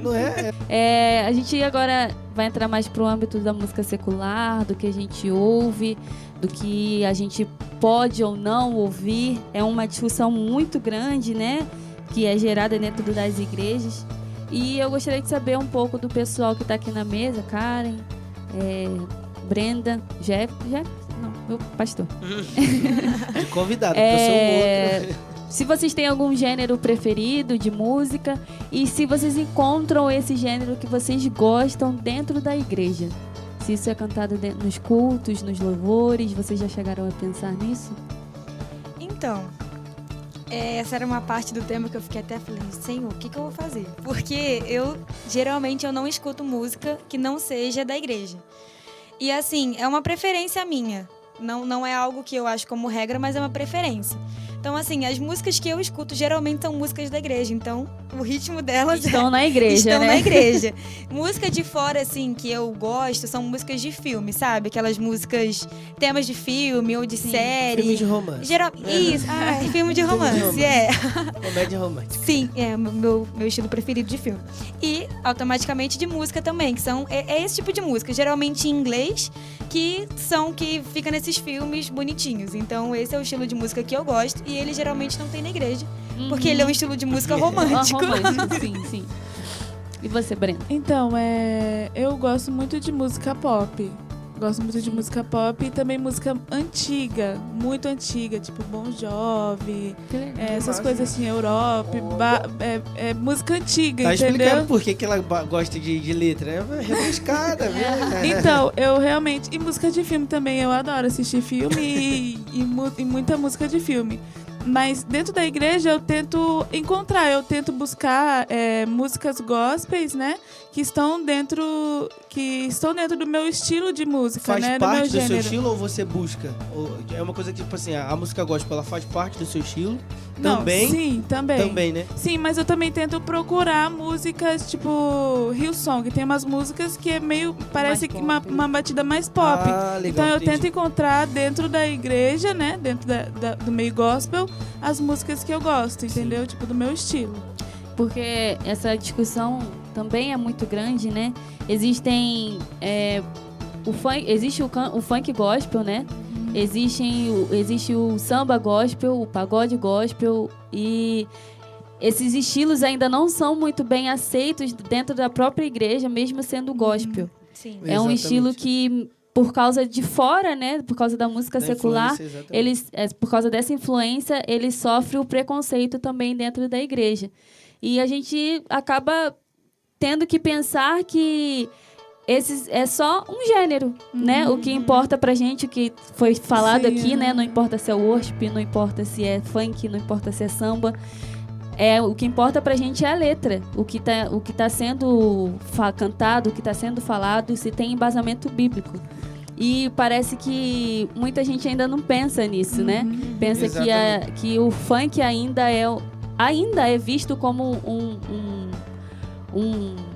não é... A gente agora vai entrar mais pro âmbito da música secular, do que a gente ouve, do que a gente pode ou não ouvir. É uma discussão muito grande, né? Que é gerada dentro das igrejas. E eu gostaria de saber um pouco do pessoal que está aqui na mesa, Karen, Brenda, Jeff, não, meu pastor. De convidado, porque eu sou um outro. Se vocês têm algum gênero preferido de música e se vocês encontram esse gênero que vocês gostam dentro da igreja. Se isso é cantado nos cultos, nos louvores, vocês já chegaram a pensar nisso? Então, essa era uma parte do tema que eu fiquei até falando, Senhor, o que eu vou fazer? Porque geralmente eu não escuto música que não seja da igreja. E assim, é uma preferência minha. Não é algo que eu acho como regra, mas é uma preferência. Então, assim, as músicas que eu escuto geralmente são músicas da igreja. Então, o ritmo delas estão na igreja, estão né? na igreja. Música de fora, assim, que eu gosto, são músicas de filme, sabe? Aquelas músicas, temas de filme ou de série. Filme de romance. Isso, filme de romance, Comédia romântica. Sim, é meu estilo preferido de filme. E, automaticamente, de música também, que são... É esse tipo de música, geralmente em inglês, que fica nesses filmes bonitinhos. Então, esse é o estilo de música que eu gosto. E ele geralmente não tem na igreja. Porque ele é um estilo de música romântico. Sim. E você, Brenda? Então, eu gosto muito de música pop. Gosto muito de música pop e também música antiga, muito antiga, tipo Bon Jovi, essas coisas assim, Europa, música antiga, tá entendeu? Explicando por que ela gosta de letra, é rebuscada, viu? Então, eu realmente... E música de filme também, eu adoro assistir filme e muita música de filme. Mas dentro da igreja eu tento buscar músicas gospels, né? Que estão dentro do meu estilo de música, faz né? Faz parte do meu do gênero. seu estilo ou você busca? É uma coisa que, tipo assim, a música gospel, ela faz parte do seu estilo? Não, Também? Sim, também. Também, né? Sim, mas eu também tento procurar músicas tipo Hillsong. Tem umas músicas que é meio... Parece que uma batida mais pop. Ah, legal, então eu entendi. tento encontrar dentro da igreja, né? Dentro do meio gospel, as músicas que eu gosto, entendeu? Tipo, do meu estilo. Porque essa discussão também é muito grande, né? Existe o funk gospel, né? Existe o samba gospel, o pagode gospel, e esses estilos ainda não são muito bem aceitos dentro da própria igreja, mesmo sendo gospel. Sim. É um estilo que, por causa de fora, né? Por causa da música secular, por causa dessa influência, ele sofre o preconceito também dentro da igreja. E a gente acaba tendo que pensar que é só um gênero, né? O que importa pra gente, o que foi falado aqui, né? Não importa se é worship, não importa se é funk, não importa se é samba. O que importa pra gente é a letra. O que tá sendo cantado, o que tá sendo falado, se tem embasamento bíblico. E parece que muita gente ainda não pensa nisso, né? Pensa que o funk ainda é visto como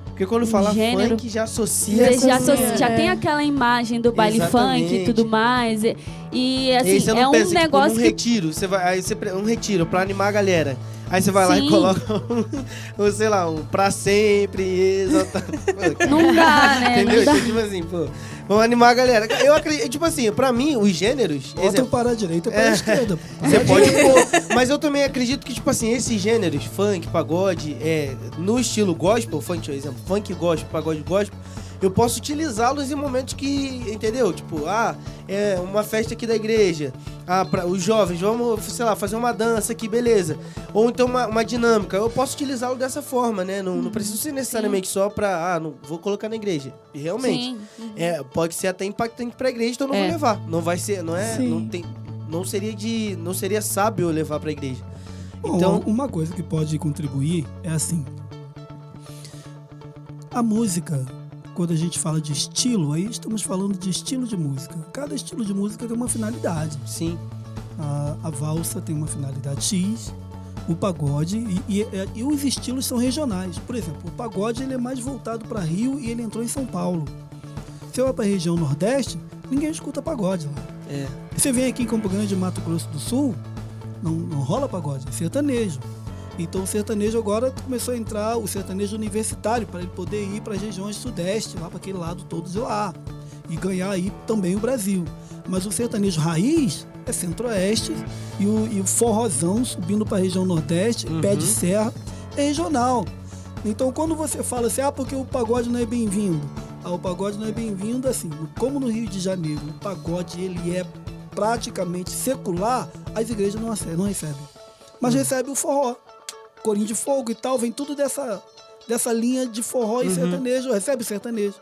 porque quando fala gênero, funk, já associa... Já tem aquela imagem do baile funk e tudo mais. E assim, você não um pensa, negócio tipo, um retiro pra animar a galera. Aí você vai lá e coloca sei lá, pra sempre, exaltado. Não dá, né? Entendeu? Não dá. Então, tipo assim, pô, vamos animar a galera. Eu acredito, tipo assim, pra mim, os gêneros... Bota para a direita ou para a esquerda. Você pode pôr, mas eu também acredito que, tipo assim, esses gêneros, funk, pagode, no estilo gospel, funk, por exemplo, funk gospel, pagode gospel, eu posso utilizá-los em momentos que, entendeu? Tipo, é uma festa aqui da igreja, para os jovens, vamos, sei lá, fazer uma dança aqui, beleza. Ou então uma dinâmica, eu posso utilizá-lo dessa forma, né? Não preciso ser necessariamente só pra, não vou colocar na igreja. E realmente, pode ser até impactante pra igreja, então eu não vou levar. Não vai ser, não seria sábio eu levar pra igreja. Bom, então, uma coisa que pode contribuir é assim, a música... Quando a gente fala de estilo, aí estamos falando de estilo de música. Cada estilo de música tem uma finalidade. Sim. A valsa tem uma finalidade X, o pagode, e os estilos são regionais. Por exemplo, o pagode ele é mais voltado para Rio e ele entrou em São Paulo. Se eu vai para a região Nordeste, ninguém escuta pagode lá. É. Você vem aqui em Campo Grande, Mato Grosso do Sul, não rola pagode, é sertanejo. Então o sertanejo agora começou a entrar, o sertanejo universitário, para ele poder ir para as regiões sudeste, lá para aquele lado todo de lá, e ganhar aí também o Brasil. Mas o sertanejo raiz é centro-oeste e o forrozão subindo para a região nordeste, pé de serra, é regional. Então quando você fala assim, porque o pagode não é bem-vindo. O pagode não é bem-vindo assim, como no Rio de Janeiro, o pagode ele é praticamente secular, as igrejas não recebem. Mas recebe o forró, corinho de fogo e tal, vem tudo dessa linha de forró e sertanejo, recebe sertanejo.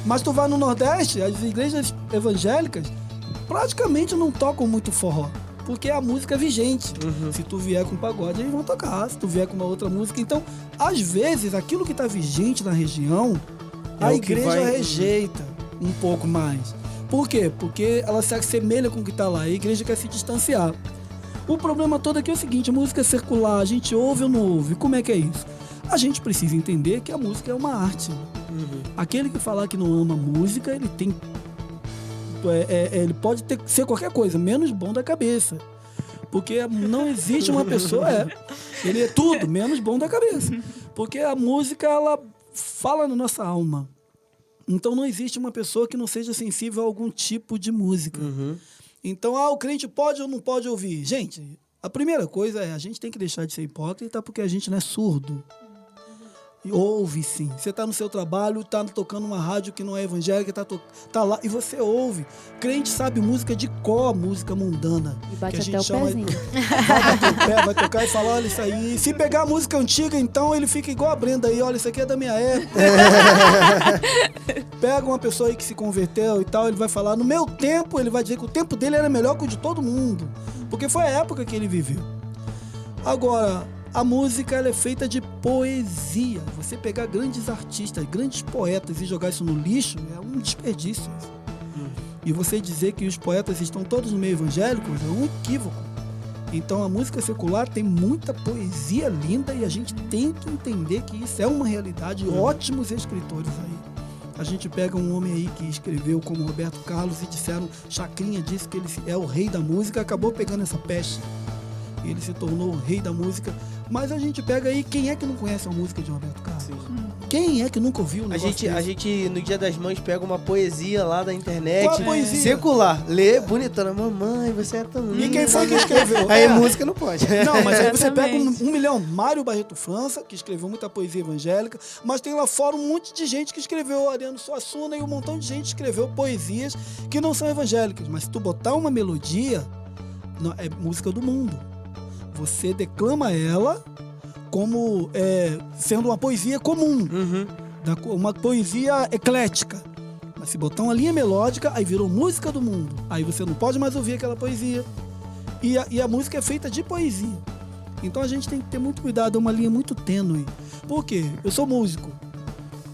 Mas tu vai no Nordeste, as igrejas evangélicas praticamente não tocam muito forró, porque a música é vigente. Se tu vier com pagode, eles vão tocar. Se tu vier com uma outra música, então, às vezes, aquilo que está vigente na região, a igreja rejeita um pouco mais. Por quê? Porque ela se assemelha com o que está lá. A igreja quer se distanciar. O problema todo aqui é o seguinte, música circular, a gente ouve ou não ouve? Como é que é isso? A gente precisa entender que a música é uma arte. Aquele que falar que não ama música, ele tem... ele pode ser qualquer coisa, menos bom da cabeça. Porque não existe uma pessoa... ele é tudo, menos bom da cabeça. Porque a música, ela fala na nossa alma. Então não existe uma pessoa que não seja sensível a algum tipo de música. Então, o crente pode ou não pode ouvir? Gente, a primeira coisa é, a gente tem que deixar de ser hipócrita porque a gente não é surdo. E ouve sim. Você está no seu trabalho, está tocando uma rádio que não é evangélica, tá lá e você ouve. Crente sabe música de cor, música mundana. E bate que a até gente o pezinho. Vai bater o pé, vai tocar e falar, olha isso aí. Se pegar a música antiga, então ele fica igual a Brenda aí, olha, isso aqui é da minha época. Pega uma pessoa aí que se converteu e tal, ele vai falar, no meu tempo, ele vai dizer que o tempo dele era melhor que o de todo mundo. Porque foi a época que ele viveu. Agora... a música ela é feita de poesia. Você pegar grandes artistas, grandes poetas e jogar isso no lixo é um desperdício. E você dizer que os poetas estão todos no meio evangélico é um equívoco. Então a música secular tem muita poesia linda e a gente tem que entender que isso é uma realidade. Ótimos escritores aí. A gente pega um homem aí que escreveu como Roberto Carlos e disseram, Chacrinha disse que ele é o rei da música, acabou pegando essa peste. Ele se tornou o rei da música. Mas a gente pega aí, quem é que não conhece a música de Roberto Carlos? Quem é que nunca ouviu um A gente, no Dia das Mães, pega uma poesia lá da internet. Qual a poesia? Secular. Lê bonitona. Mamãe, você é tão linda. E quem foi que escreveu? Aí música não pode. Não, mas aí você pega Exatamente. 1 milhão. Mário Barreto França, que escreveu muita poesia evangélica, mas tem lá fora um monte de gente que escreveu, Ariano Suassuna, e um montão de gente escreveu poesias que não são evangélicas. Mas se tu botar uma melodia, não, é música do mundo. Você declama ela como sendo uma poesia comum, uma poesia eclética. Mas se botar uma linha melódica, aí virou música do mundo. Aí você não pode mais ouvir aquela poesia. E a música é feita de poesia. Então a gente tem que ter muito cuidado, é uma linha muito tênue. Por quê? Eu sou músico.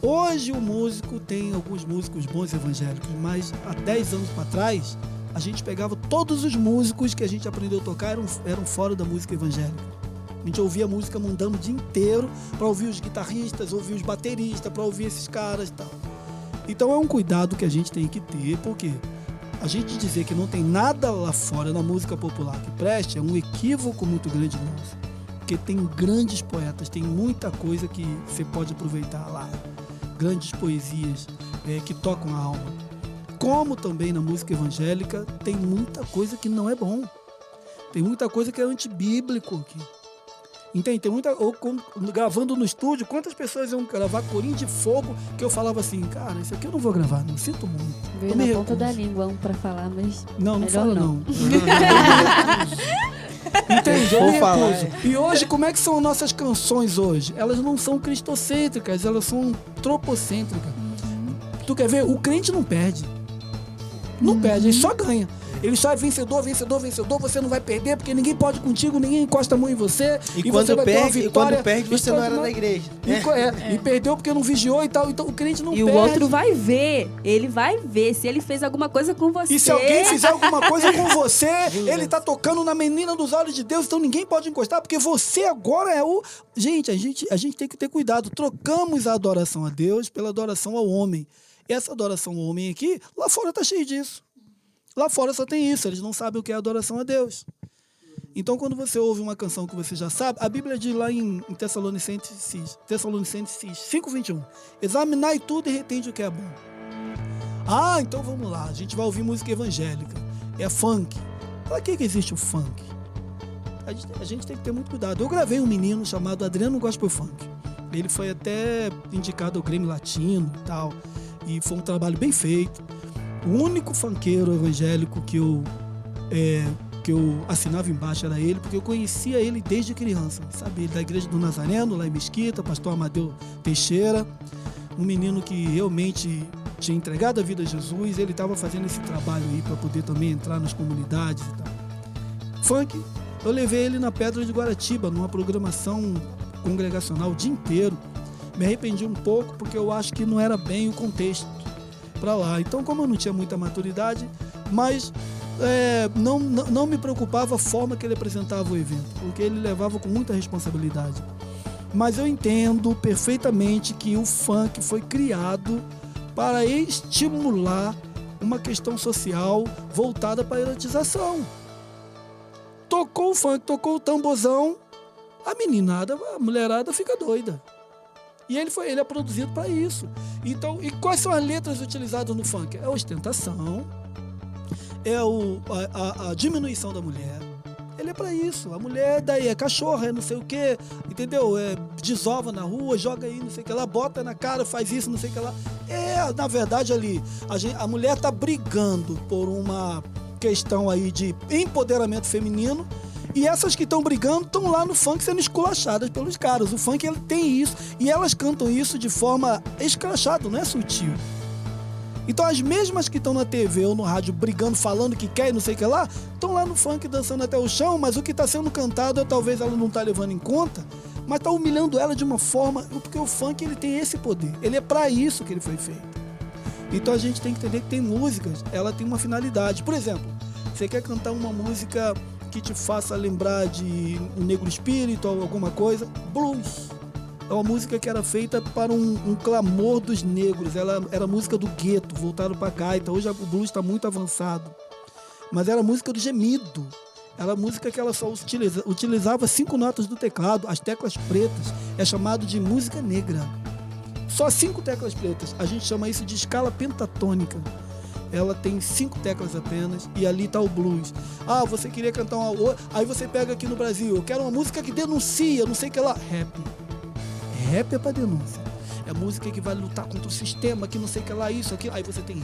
Hoje o músico tem alguns músicos bons evangélicos, mas há 10 anos para trás, a gente pegava todos os músicos que a gente aprendeu a tocar eram fora da música evangélica. A gente ouvia música mundana o dia inteiro para ouvir os guitarristas, ouvir os bateristas, para ouvir esses caras e tal. Então é um cuidado que a gente tem que ter, porque a gente dizer que não tem nada lá fora na música popular que preste é um equívoco muito grande nosso. Porque tem grandes poetas, tem muita coisa que você pode aproveitar lá. Grandes poesias que tocam a alma. Como também na música evangélica, tem muita coisa que não é bom. Tem muita coisa que é antibíblico aqui. Entende? Tem muita... gravando no estúdio, quantas pessoas iam gravar Corinho de Fogo que eu falava assim, cara, isso aqui eu não vou gravar, não sinto muito. Veio na ponta da língua pra falar, mas... Não fala não. Entende? Eu Vou me falar, recuso. E hoje, como é que são nossas canções hoje? Elas não são cristocêntricas, elas são antropocêntricas. Tu quer ver? O crente não perde. Não perde, ele só ganha. Ele só é vencedor, vencedor, vencedor. Você não vai perder, porque ninguém pode contigo, ninguém encosta a mão em você. E você vai ter uma quando vitória. perde, você não era da igreja. E perdeu porque não vigiou e tal. Então o crente não E perde. o outro vai ver. Ele vai ver se ele fez alguma coisa com você. E se alguém fizer alguma coisa com você, ele tá tocando na menina dos olhos de Deus, então ninguém pode encostar, porque você agora é o... Gente, a gente tem que ter cuidado. Trocamos a adoração a Deus pela adoração ao homem. Essa adoração ao homem aqui, lá fora tá cheio disso. Lá fora só tem isso, eles não sabem o que é adoração a Deus. Então, quando você ouve uma canção que você já sabe, a Bíblia diz lá em Tessalonicenses 5:21, examinai tudo e retende o que é bom. Ah, então vamos lá, a gente vai ouvir música evangélica, é funk. Para que existe o funk? A gente tem que ter muito cuidado. Eu gravei um menino chamado Adriano Gospel Funk. Ele foi até indicado ao Grêmio Latino e tal, e foi um trabalho bem feito. O único funkeiro evangélico que eu assinava embaixo era ele, porque eu conhecia ele desde criança, sabe? Ele da Igreja do Nazareno, lá em Mesquita, pastor Amadeu Teixeira, um menino que realmente tinha entregado a vida a Jesus. Ele estava fazendo esse trabalho aí para poder também entrar nas comunidades e tal. Funk, eu levei ele na Pedra de Guaratiba, numa programação congregacional o dia inteiro. Me arrependi um pouco, porque eu acho que não era bem o contexto para lá. Então, como eu não tinha muita maturidade, mas não me preocupava a forma que ele apresentava o evento, porque ele levava com muita responsabilidade. Mas eu entendo perfeitamente que o funk foi criado para estimular uma questão social voltada para a erotização. Tocou o funk, tocou o tamborzão, a mulherada fica doida. E ele é produzido para isso. Então, e quais são as letras utilizadas no funk? É ostentação, é a diminuição da mulher. Ele é para isso. A mulher daí é cachorra, é não sei o quê, entendeu? Desova na rua, joga aí, não sei o que lá, bota na cara, faz isso, não sei o que lá. Na verdade, ali, a mulher tá brigando por uma questão aí de empoderamento feminino, e essas que estão brigando estão lá no funk sendo esculachadas pelos caras. O funk, ele tem isso, e elas cantam isso de forma escrachada, não é sutil. Então as mesmas que estão na TV ou no rádio brigando, falando que quer e não sei o que lá, estão lá no funk dançando até o chão, mas o que está sendo cantado talvez ela não está levando em conta, mas está humilhando ela de uma forma, porque o funk, ele tem esse poder, ele é para isso que ele foi feito. Então a gente tem que entender que tem músicas, ela tem uma finalidade. Por exemplo, você quer cantar uma música que te faça lembrar de um negro espírito ou alguma coisa, blues. É uma música que era feita para um clamor dos negros. Ela era música do gueto, voltado para a gaita. Hoje o blues está muito avançado. Mas era música do gemido. Era música que ela só utilizava 5 notas do teclado, as teclas pretas. É chamado de música negra. Só 5 teclas pretas. A gente chama isso de escala pentatônica. Ela tem 5 teclas apenas e ali está o blues. Ah, você queria cantar uma outra. Aí você pega aqui no Brasil, eu quero uma música que denuncia, não sei o que lá. Rap é pra denúncia. É música que vai lutar contra o sistema, que não sei o que lá, isso, aqui. Aí você tem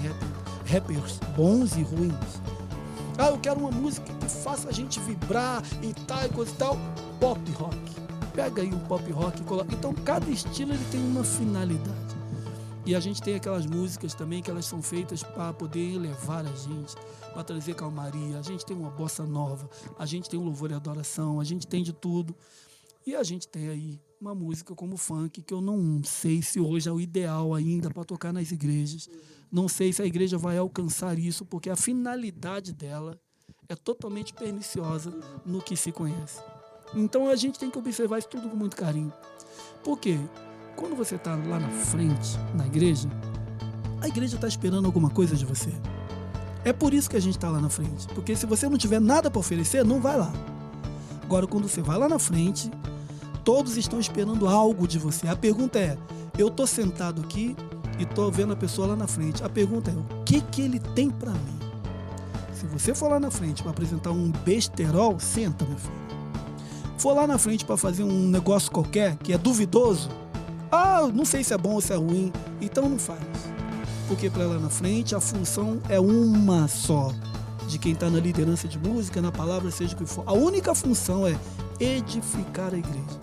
rappers bons e ruins. Ah, eu quero uma música que faça a gente vibrar e tal, e coisa e tal. Pop rock. Pega aí um pop rock e coloca. Então, cada estilo, ele tem uma finalidade. E a gente tem aquelas músicas também que elas são feitas para poder elevar a gente, para trazer calmaria. A gente tem uma bossa nova, a gente tem um louvor e adoração, a gente tem de tudo. E a gente tem aí uma música como funk, que eu não sei se hoje é o ideal ainda para tocar nas igrejas. Não sei se a igreja vai alcançar isso, porque a finalidade dela é totalmente perniciosa no que se conhece. Então a gente tem que observar isso tudo com muito carinho. Por quê? Quando você está lá na frente, na igreja, a igreja está esperando alguma coisa de você. É por isso que a gente está lá na frente. Porque se você não tiver nada para oferecer, não vai lá. Agora, quando você vai lá na frente, todos estão esperando algo de você. A pergunta é, eu estou sentado aqui e estou vendo a pessoa lá na frente. A pergunta é, o que ele tem para mim? Se você for lá na frente para apresentar um besterol, senta, meu filho. For lá na frente para fazer um negócio qualquer, que é duvidoso, não sei se é bom ou se é ruim, então não faz. Porque para lá na frente, a função é uma só. De quem está na liderança de música, na palavra, seja o que for. A única função é edificar a igreja.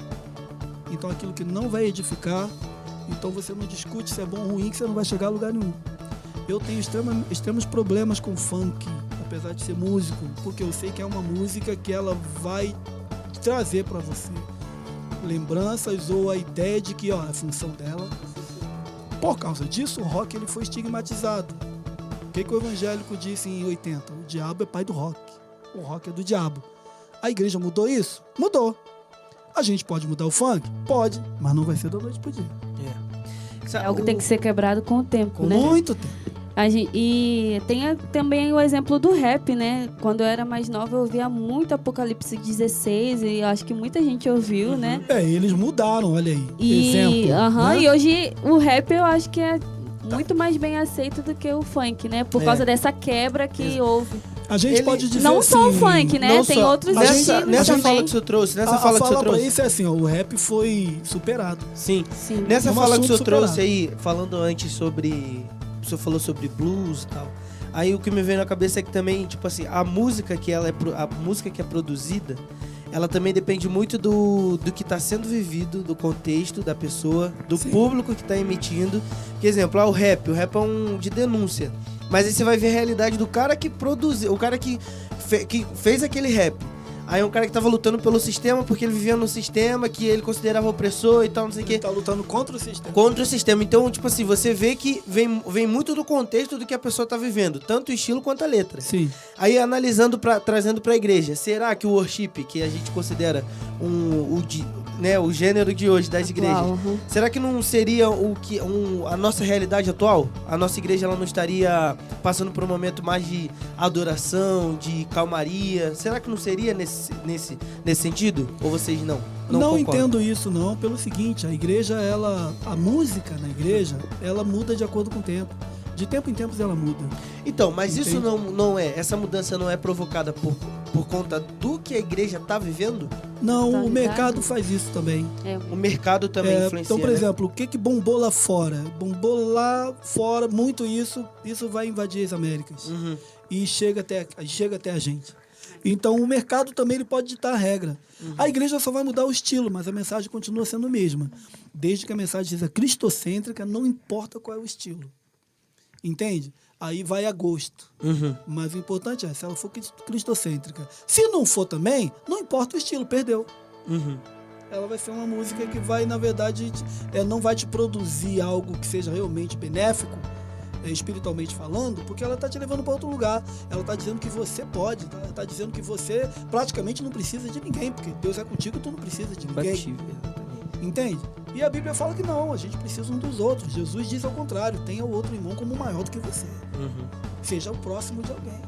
Então aquilo que não vai edificar, então você não discute se é bom ou ruim, que você não vai chegar a lugar nenhum. Eu tenho extremos problemas com funk, apesar de ser músico, porque eu sei que é uma música que ela vai trazer para você lembranças ou a ideia de que, a função dela. Por causa disso, o rock, ele foi estigmatizado. O que o evangélico disse em 80? O diabo é pai do rock. O rock é do diabo. A igreja mudou isso? Mudou. A gente pode mudar o funk? Pode, mas não vai ser da noite pro dia. É algo que tem que ser quebrado com o tempo, com né? Muito tempo. E tem também o exemplo do rap, né? Quando eu era mais nova, eu ouvia muito Apocalipse 16 e eu acho que muita gente ouviu, né? Eles mudaram, olha aí. E, exemplo. Né? E hoje o rap eu acho que é muito mais bem aceito do que o funk, né? Por causa dessa quebra que houve. A gente pode dizer não assim... só o funk, né? Tem outros estilos nessa também. fala que você trouxe, pra isso é assim, ó, o rap foi superado. Sim. Sim. Nessa É um fala que o senhor assunto trouxe aí, falando antes sobre... O senhor falou sobre blues e tal. Aí o que me veio na cabeça é que também, tipo assim, a música que é produzida, ela também depende muito do que está sendo vivido, do contexto da pessoa, do público que está emitindo. Por exemplo, o rap é um de denúncia. Mas aí você vai ver a realidade do cara que produziu, o cara que fez aquele rap. Aí é um cara que tava lutando pelo sistema porque ele vivia num sistema que ele considerava opressor e tal, não sei o quê. Ele tá lutando contra o sistema. Contra o sistema. Então, tipo assim, você vê que vem muito do contexto do que a pessoa tá vivendo, tanto o estilo quanto a letra. Sim. Aí, analisando, trazendo pra igreja, será que o worship, que a gente considera o gênero de hoje das igrejas, será que não seria a nossa realidade atual? A nossa igreja ela não estaria passando por um momento mais de adoração, de calmaria? Será que não seria nesse sentido? Ou vocês não entendo isso não, pelo seguinte, a igreja, a música na igreja, ela muda de acordo com o tempo. De tempo em tempos ela muda. Então, mas entende? Isso essa mudança não é provocada por conta do que a igreja está vivendo? Não, o mercado faz isso também. O mercado também influencia. Então, por exemplo, o que bombou lá fora? Bombou lá fora muito isso vai invadir as Américas. Uhum. E chega até a gente. Então, o mercado também ele pode ditar a regra. Uhum. A igreja só vai mudar o estilo, mas a mensagem continua sendo a mesma. Desde que a mensagem seja cristocêntrica, não importa qual é o estilo. Entende? Aí vai a gosto. Uhum. Mas o importante é, se ela for cristocêntrica. Se não for também, não importa o estilo, perdeu. Uhum. Ela vai ser uma música que vai, na verdade, não vai te produzir algo que seja realmente benéfico, espiritualmente falando, porque ela está te levando para outro lugar. Ela está dizendo que você pode, ela está dizendo que você praticamente não precisa de ninguém, porque Deus é contigo e tu não precisa de ninguém. Entende? E a Bíblia fala que não, a gente precisa um dos outros. Jesus diz ao contrário, tenha o outro irmão como maior do que você. Uhum. Seja o próximo de alguém.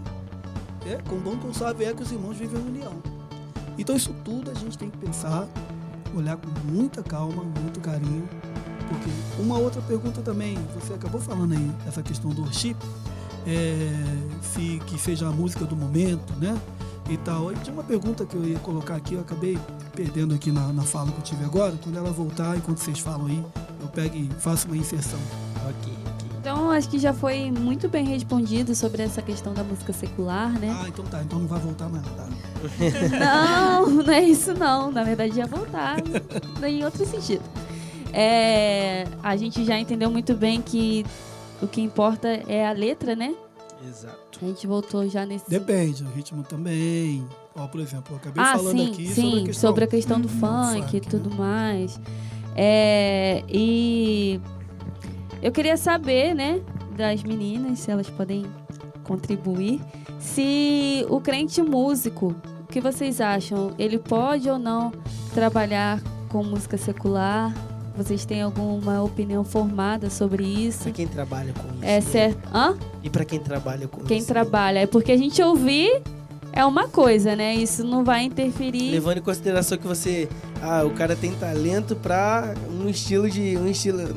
Quão bom, quão suave é que os irmãos vivem em união. Então isso tudo a gente tem que pensar, olhar com muita calma, muito carinho. Porque uma outra pergunta também, você acabou falando aí, essa questão do worship, que seja a música do momento, né? E tal. E tinha uma pergunta que eu ia colocar aqui, eu acabei perdendo aqui na fala que eu tive agora. Quando ela voltar, enquanto vocês falam aí, eu pego e faço uma inserção. Ok. Então, acho que já foi muito bem respondido sobre essa questão da música secular, né? Ah, então tá. Então não vai voltar mais, tá? Não é isso não. Na verdade, já voltar em outro sentido. A gente já entendeu muito bem que o que importa é a letra, né? Exato. A gente voltou já nesse... Depende, o ritmo também. Ó, por exemplo, eu acabei falando aqui sobre a questão do funk e tudo mais. E eu queria saber, né, das meninas, se elas podem contribuir, se o crente músico, o que vocês acham? Ele pode ou não trabalhar com música secular? Vocês têm alguma opinião formada sobre isso? Pra quem trabalha com isso. É certo. Hã? E pra quem trabalha com isso? Quem trabalha. É porque a gente ouvir é uma coisa, né? Isso não vai interferir. Levando em consideração que o cara tem talento pra um estilo,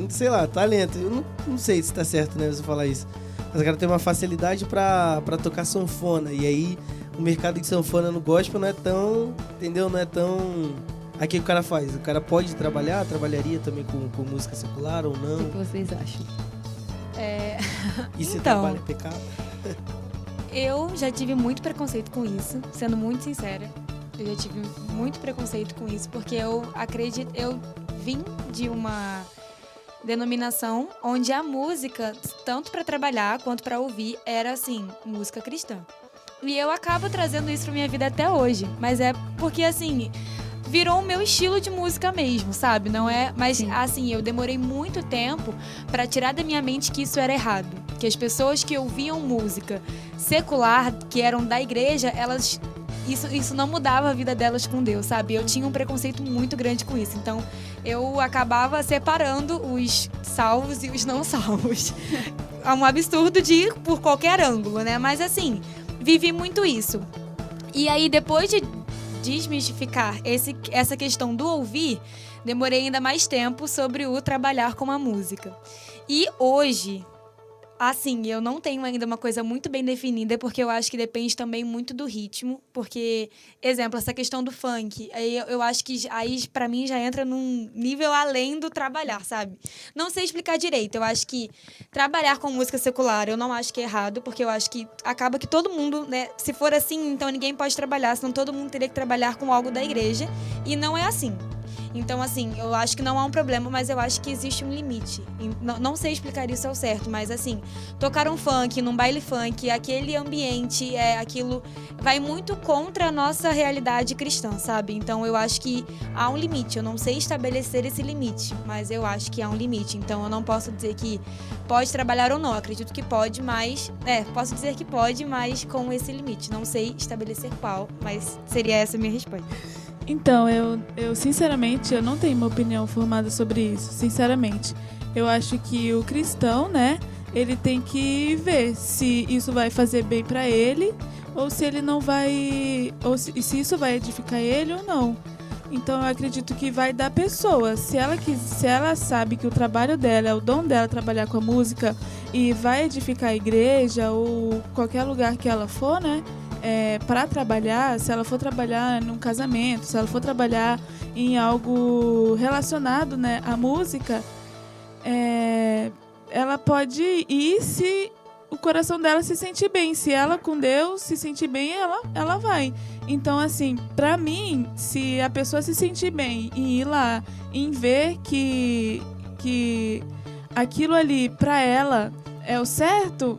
sei lá, talento. Eu não sei se tá certo, né, você falar isso. Mas o cara tem uma facilidade pra tocar sanfona. E aí, o mercado de sanfona no gospel não é tão, entendeu? Não é tão... Aí o que o cara faz? O cara pode trabalharia também com música secular ou não? O que vocês acham? E se Então, trabalha é pecado? Eu já tive muito preconceito com isso, sendo muito sincera. Eu já tive muito preconceito com isso, porque eu vim de uma denominação onde a música, tanto para trabalhar quanto para ouvir, era assim, música cristã. E eu acabo trazendo isso pra minha vida até hoje, mas é porque assim... virou o meu estilo de música mesmo, sabe? Não é, mas Sim. assim, eu demorei muito tempo pra tirar da minha mente que isso era errado, que as pessoas que ouviam música secular, que eram da igreja, elas isso não mudava a vida delas com Deus, sabe? Eu tinha um preconceito muito grande com isso. Então, eu acabava separando os salvos e os não salvos. um absurdo de ir por qualquer ângulo, né? Mas assim, vivi muito isso. E aí, depois de desmistificar essa questão do ouvir, demorei ainda mais tempo sobre o trabalhar com a música. E hoje, assim, eu não tenho ainda uma coisa muito bem definida, porque eu acho que depende também muito do ritmo. Porque, exemplo, essa questão do funk, aí eu acho que aí pra mim já entra num nível além do trabalhar, sabe? Não sei explicar direito. Eu acho que trabalhar com música secular, eu não acho que é errado, porque eu acho que acaba que todo mundo, né? Se for assim, então ninguém pode trabalhar, senão todo mundo teria que trabalhar com algo da igreja. E não é assim. Então, assim, eu acho que não há um problema, mas eu acho que existe um limite. Não sei explicar isso ao certo, mas, assim, tocar um funk, num baile funk, aquele ambiente, aquilo vai muito contra a nossa realidade cristã, sabe? Então, eu acho que há um limite. Eu não sei estabelecer esse limite, mas eu acho que há um limite. Então, eu não posso dizer que pode trabalhar ou não. Acredito que pode, mas... posso dizer que pode, mas com esse limite. Não sei estabelecer qual, mas seria essa a minha resposta. Então, eu sinceramente, eu não tenho uma opinião formada sobre isso, sinceramente. Eu acho que o cristão, né, ele tem que ver se isso vai fazer bem pra ele, ou se ele não vai, ou se isso vai edificar ele ou não. Então, eu acredito que vai da pessoa. Se ela sabe que o trabalho dela, é o dom dela trabalhar com a música e vai edificar a igreja ou qualquer lugar que ela for, né, para trabalhar, se ela for trabalhar num casamento, se ela for trabalhar em algo relacionado, né, à música, ela pode ir se o coração dela se sentir bem. Se ela com Deus se sentir bem, ela vai. Então, assim, pra mim, se a pessoa se sentir bem em ir lá, em ver que aquilo ali pra ela é o certo,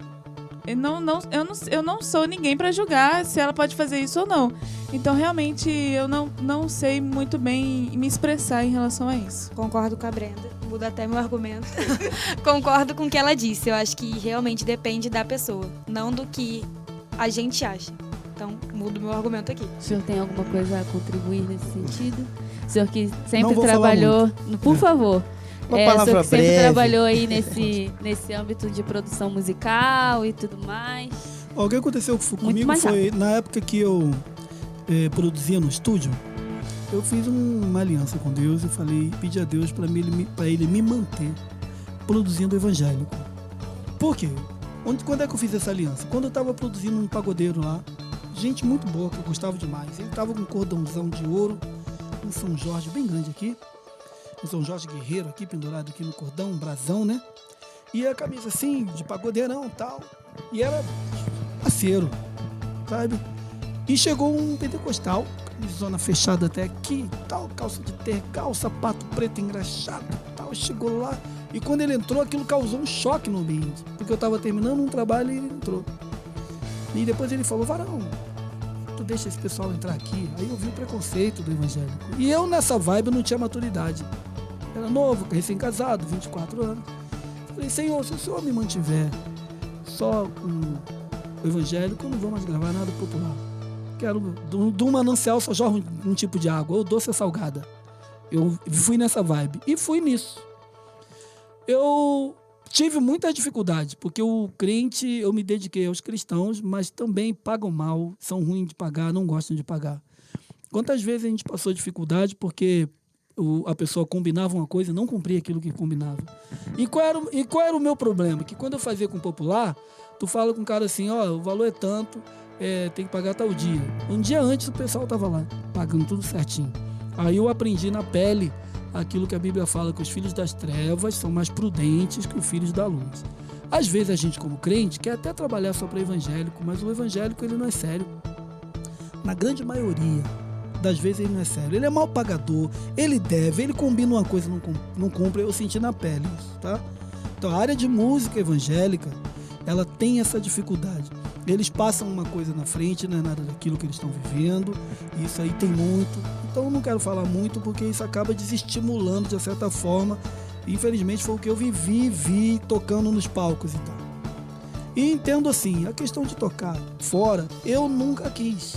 eu não sou ninguém pra julgar se ela pode fazer isso ou não. Então, realmente, eu não sei muito bem me expressar em relação a isso. Concordo com a Brenda. Muda até meu argumento. Concordo com o que ela disse. Eu acho que realmente depende da pessoa, não do que a gente acha. Então, mudo meu argumento aqui. O senhor tem alguma coisa a contribuir nesse sentido? O senhor que sempre Não vou trabalhou... Por favor. Uma O palavra senhor que sempre breve. trabalhou aí nesse âmbito de produção musical e tudo mais. O que aconteceu comigo mais foi, na época que eu produzia no estúdio, eu fiz uma aliança com Deus e pedi a Deus para ele me manter produzindo evangélico. Por quê? Quando é que eu fiz essa aliança? Quando eu estava produzindo um pagodeiro lá, gente muito boa, que eu gostava demais. Ele estava com um cordãozão de ouro, um São Jorge bem grande aqui, um São Jorge guerreiro aqui, pendurado aqui no cordão, um brasão, né? E a camisa assim, de pagodeirão e tal. E era parceiro, sabe? E chegou um pentecostal, camisona fechada até aqui, tal, calça de tergal, sapato preto engraxado, tal. Chegou lá e quando ele entrou, aquilo causou um choque no ambiente, porque eu estava terminando um trabalho e ele entrou. E depois ele falou: Varão, tu deixa esse pessoal entrar aqui. Aí eu vi o preconceito do evangélico. E eu nessa vibe não tinha maturidade. Era novo, recém-casado, 24 anos. Falei: Senhor, se o Senhor me mantiver só com o evangélico, eu não vou mais gravar nada popular. Quero, do manancial só jorra um tipo de água, ou doce ou salgada. Eu fui nessa vibe. E fui nisso. Eu tive muita dificuldade, porque o crente, eu me dediquei aos cristãos, mas também pagam mal, são ruins de pagar, não gostam de pagar. Quantas vezes a gente passou dificuldade porque a pessoa combinava uma coisa e não cumpria aquilo que combinava. E qual era o meu problema? Que quando eu fazia com o popular, tu fala com o cara assim: ó, o valor é tanto, tem que pagar tal dia. Um dia antes o pessoal estava lá, pagando tudo certinho. Aí eu aprendi na pele aquilo que a Bíblia fala, que os filhos das trevas são mais prudentes que os filhos da luz. Às vezes a gente, como crente, quer até trabalhar só para evangélico, mas o evangélico ele não é sério. Na grande maioria das vezes ele não é sério. Ele é mal pagador, ele deve, ele combina uma coisa e não cumpre. Eu senti na pele isso, tá? Então a área de música evangélica, ela tem essa dificuldade. Eles passam uma coisa na frente, não é nada daquilo que eles estão vivendo. Isso aí tem muito. Então eu não quero falar muito, porque isso acaba desestimulando de certa forma. Infelizmente foi o que eu vi tocando nos palcos e tal. E entendo assim, a questão de tocar fora, eu nunca quis.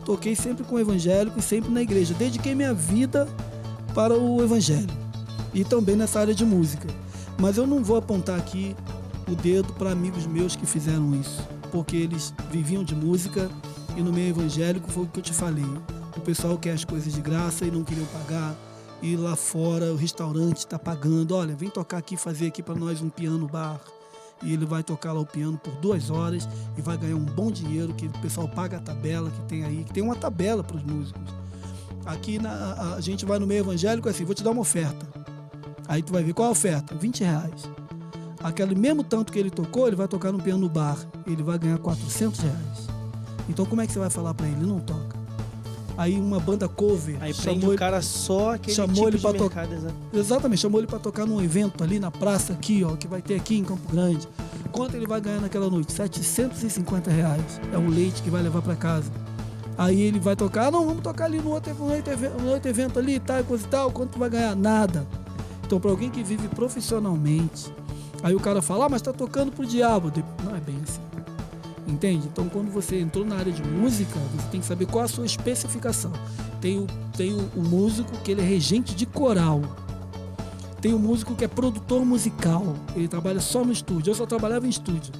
Toquei sempre com o evangélico e sempre na igreja. Dediquei minha vida para o evangelho. E também nessa área de música. Mas eu não vou apontar aqui o dedo para amigos meus que fizeram isso, porque eles viviam de música e no meio evangélico foi o que eu te falei. O pessoal quer as coisas de graça e não queriam pagar. E lá fora o restaurante está pagando. Olha, vem tocar aqui, fazer aqui para nós um piano bar. E ele vai tocar lá o piano por 2 horas e vai ganhar um bom dinheiro, que o pessoal paga a tabela que tem aí, que tem uma tabela para os músicos. Aqui a gente vai no meio evangélico assim, vou te dar uma oferta. Aí tu vai ver qual é a oferta, R$20. Aquele mesmo tanto que ele tocou, ele vai tocar no piano bar. Ele vai ganhar R$400. Então como é que você vai falar para ele? Ele não toca. Aí uma banda cover Aí prende o cara só aquele chamou tipo ele de pra mercado. Exatamente, chamou ele para tocar num evento ali na praça aqui, ó, que vai ter aqui em Campo Grande. Quanto ele vai ganhar naquela noite? R$750. É o leite que vai levar para casa. Aí ele vai tocar, não, vamos tocar ali no outro evento ali, tal, coisa e tal. Quanto tu vai ganhar? Nada. Então, para alguém que vive profissionalmente, aí o cara fala, mas tá tocando pro diabo. Não é bem assim. Entende? Então, quando você entrou na área de música, você tem que saber qual a sua especificação. Tem o músico que ele é regente de coral. Tem o músico que é produtor musical. Ele trabalha só no estúdio. Eu só trabalhava em estúdio.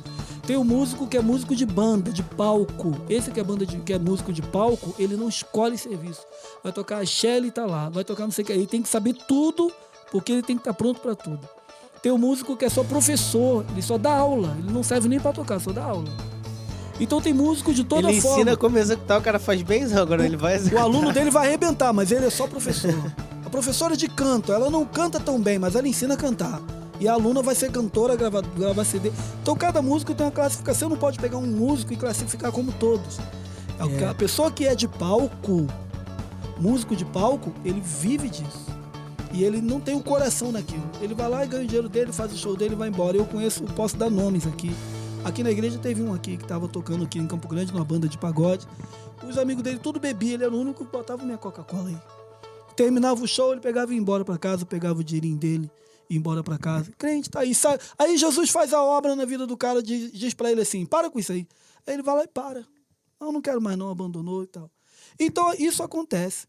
Tem o músico que é músico de banda, de palco. Esse que é músico de palco, ele não escolhe serviço. Vai tocar a Shelly e tá lá. Vai tocar não sei o que. Ele tem que saber tudo, porque ele tem que estar pronto para tudo. Tem o músico que é só professor. Ele só dá aula. Ele não serve nem para tocar, só dá aula. Então tem músico de toda ele forma. Ele ensina como executar, o cara faz benzão, agora ele vai executar. O aluno dele vai arrebentar, mas ele é só professor. A professora de canto, ela não canta tão bem, mas ela ensina a cantar. E a aluna vai ser cantora, gravar CD. Então cada músico tem uma classificação, não pode pegar um músico e classificar como todos. A pessoa que é de palco, músico de palco, ele vive disso. E ele não tem o coração naquilo. Ele vai lá e ganha o dinheiro dele, faz o show dele e vai embora. Eu posso dar nomes aqui. Aqui na igreja teve um aqui que estava tocando aqui em Campo Grande, numa banda de pagode. Os amigos dele tudo bebia, ele era o único que botava minha Coca-Cola aí. Terminava o show, ele pegava e ia embora para casa, pegava o dinheirinho dele, ia embora para casa. Crente, tá aí, sai. Aí Jesus faz a obra na vida do cara, diz para ele assim, para com isso aí. Aí ele vai lá e para. Não quero mais não, abandonou e tal. Então isso acontece.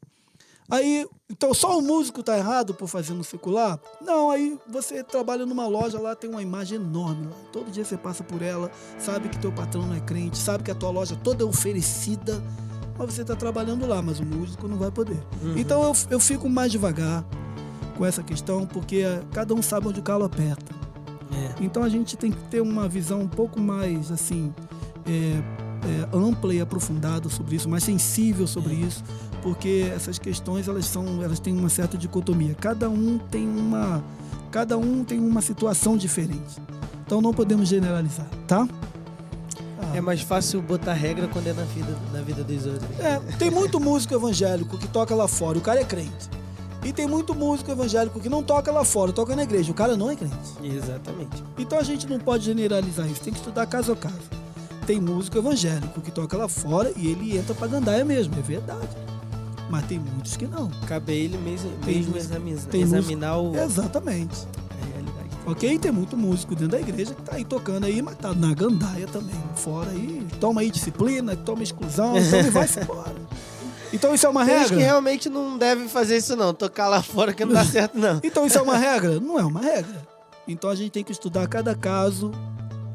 Aí, então só o músico tá errado por fazer no secular? Não, aí você trabalha numa loja lá, tem uma imagem enorme lá. Todo dia você passa por ela, sabe que teu patrão não é crente, sabe que a tua loja toda é oferecida, mas você tá trabalhando lá, mas o músico não vai poder. Então eu fico mais devagar com essa questão, porque cada um sabe onde o calo aperta. Então a gente tem que ter uma visão um pouco mais, assim, ampla e aprofundada sobre isso, mais sensível sobre isso, porque essas questões elas têm uma certa dicotomia. Cada um tem uma situação diferente. Então não podemos generalizar, tá? É mais fácil botar regra quando é na vida dos outros. Tem muito músico evangélico que toca lá fora, o cara é crente. E tem muito músico evangélico que não toca lá fora, toca na igreja, o cara não é crente. Exatamente. Então a gente não pode generalizar isso, tem que estudar caso a caso. Tem músico evangélico que toca lá fora e ele entra pra gandaia mesmo, é verdade. Mas tem muitos que não. Cabe a ele mesmo tem examinar Exatamente. a realidade. Ok? Tem muito músico dentro da igreja que tá aí tocando aí, mas tá na gandaia também. Fora aí, toma aí disciplina, toma exclusão, então ele vai-se embora. Então isso é uma regra? Tem que realmente não deve fazer isso não, tocar lá fora que não dá certo não. Então isso é uma regra? Não é uma regra. Então a gente tem que estudar cada caso,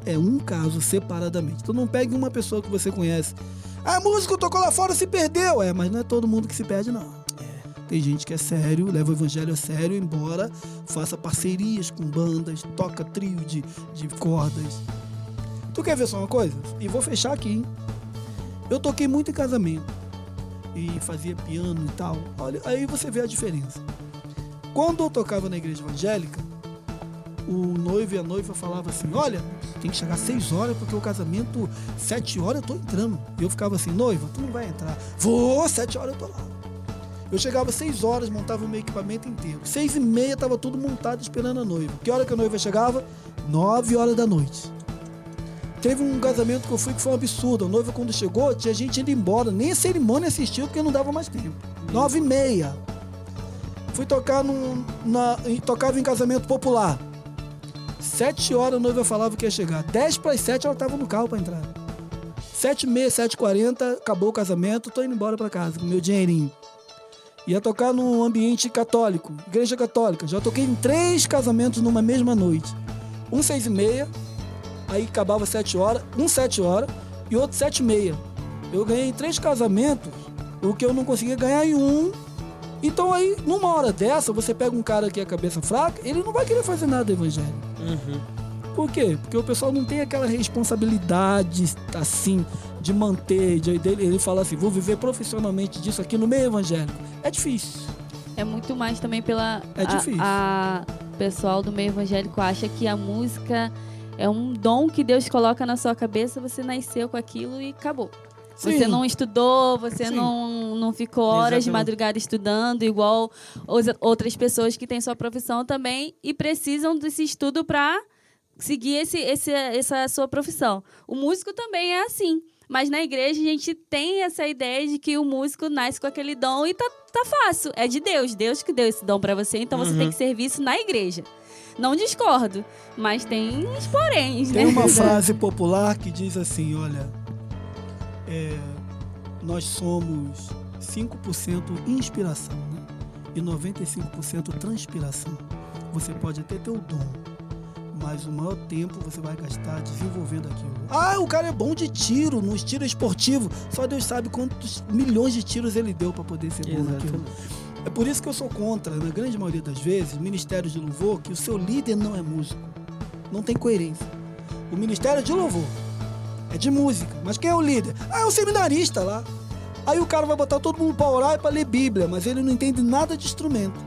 é um caso separadamente. Então não pegue uma pessoa que você conhece. Músico tocou lá fora, se perdeu. Mas não é todo mundo que se perde, não. Tem gente que é sério, leva o evangelho a sério, embora faça parcerias com bandas, toca trio de cordas. Tu quer ver só uma coisa? E vou fechar aqui, hein? Eu toquei muito em casamento. E fazia piano e tal. Olha, aí você vê a diferença. Quando eu tocava na igreja evangélica, o noivo e a noiva falavam assim, olha, tem que chegar às 6 horas, porque o casamento, 7 horas eu tô entrando. E eu ficava assim, noiva, tu não vai entrar. Vou, 7 horas eu tô lá. Eu chegava às 6 horas, montava o meu equipamento inteiro. 6h30 tava tudo montado esperando a noiva. Que hora que a noiva chegava? 9 horas da noite. Teve um casamento que eu fui que foi um absurdo. A noiva quando chegou, tinha gente indo embora. Nem a cerimônia assistiu, porque não dava mais tempo. 9h30. Fui tocar tocava em casamento popular. 7 horas a noiva falava que ia chegar. 10 para as 7 ela estava no carro para entrar. 7h30, 7h40, acabou o casamento, tô indo embora para casa com meu dinheirinho. Ia tocar num ambiente católico, igreja católica. Já toquei em 3 casamentos numa mesma noite. Um 6h30, aí acabava 7 horas, 7 horas e outro 7h30. Eu ganhei 3 casamentos, o que eu não conseguia ganhar em um. Então aí, numa hora dessa, você pega um cara que é cabeça fraca, ele não vai querer fazer nada do evangelho. Por quê? Porque o pessoal não tem aquela responsabilidade, assim, de manter, ele fala assim, vou viver profissionalmente disso aqui no meio evangélico. É difícil. É muito mais também pela... É difícil. A pessoal do meio evangélico acha que a música é um dom que Deus coloca na sua cabeça, você nasceu com aquilo e acabou. Sim. Você não estudou, você Sim. não ficou horas de madrugada estudando, igual outras pessoas que têm sua profissão também e precisam desse estudo para seguir essa sua profissão. O músico também é assim. Mas na igreja a gente tem essa ideia de que o músico nasce com aquele dom e tá fácil. É de Deus. Deus que deu esse dom pra você, então você tem que servir isso na igreja. Não discordo, mas tem os poréns, né? Tem uma frase popular que diz assim, olha, nós somos 5% inspiração, né? E 95% transpiração. Você pode até ter o dom, mas o maior tempo você vai gastar desenvolvendo aquilo. Ah, o cara é bom de tiro, nos tiros esportivos. Só Deus sabe quantos milhões de tiros ele deu para poder ser bom naquilo. É por isso que eu sou contra, na grande maioria das vezes, ministérios de louvor, que o seu líder não é músico. Não tem coerência. O ministério é de louvor, é de música. Mas quem é o líder? Ah, é o seminarista lá. Aí o cara vai botar todo mundo para orar e para ler Bíblia, mas ele não entende nada de instrumento.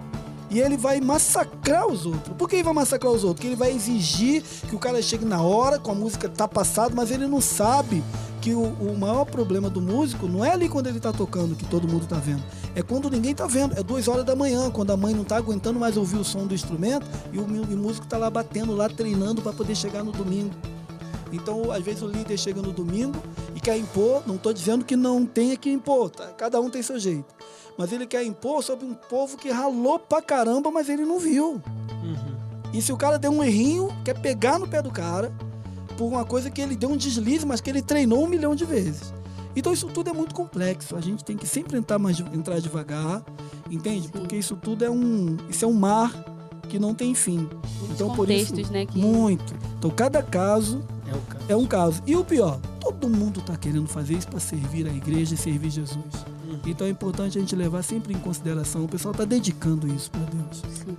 E ele vai massacrar os outros. Por que ele vai massacrar os outros? Porque ele vai exigir que o cara chegue na hora, com a música tá passada, mas ele não sabe que o maior problema do músico não é ali quando ele tá tocando, que todo mundo tá vendo. É quando ninguém tá vendo. É 2 horas da manhã, quando a mãe não tá aguentando mais ouvir o som do instrumento e o músico tá lá batendo, lá treinando para poder chegar no domingo. Então, às vezes o líder chega no domingo e quer impor, não tô dizendo que não tenha que impor, tá? Cada um tem seu jeito. Mas ele quer impor sobre um povo que ralou pra caramba, mas ele não viu. E se o cara der um errinho, quer pegar no pé do cara por uma coisa que ele deu um deslize, mas que ele treinou 1 milhão de vezes. Então isso tudo é muito complexo. A gente tem que sempre entrar devagar, entende? Sim. Porque isso tudo é um mar que não tem fim. Muitos Então, contextos, por isso, né? Que... muito. Então cada caso é um caso. E o pior, todo mundo está querendo fazer isso para servir a igreja e servir Jesus. Então é importante a gente levar sempre em consideração. O pessoal está dedicando isso para Deus. Sim.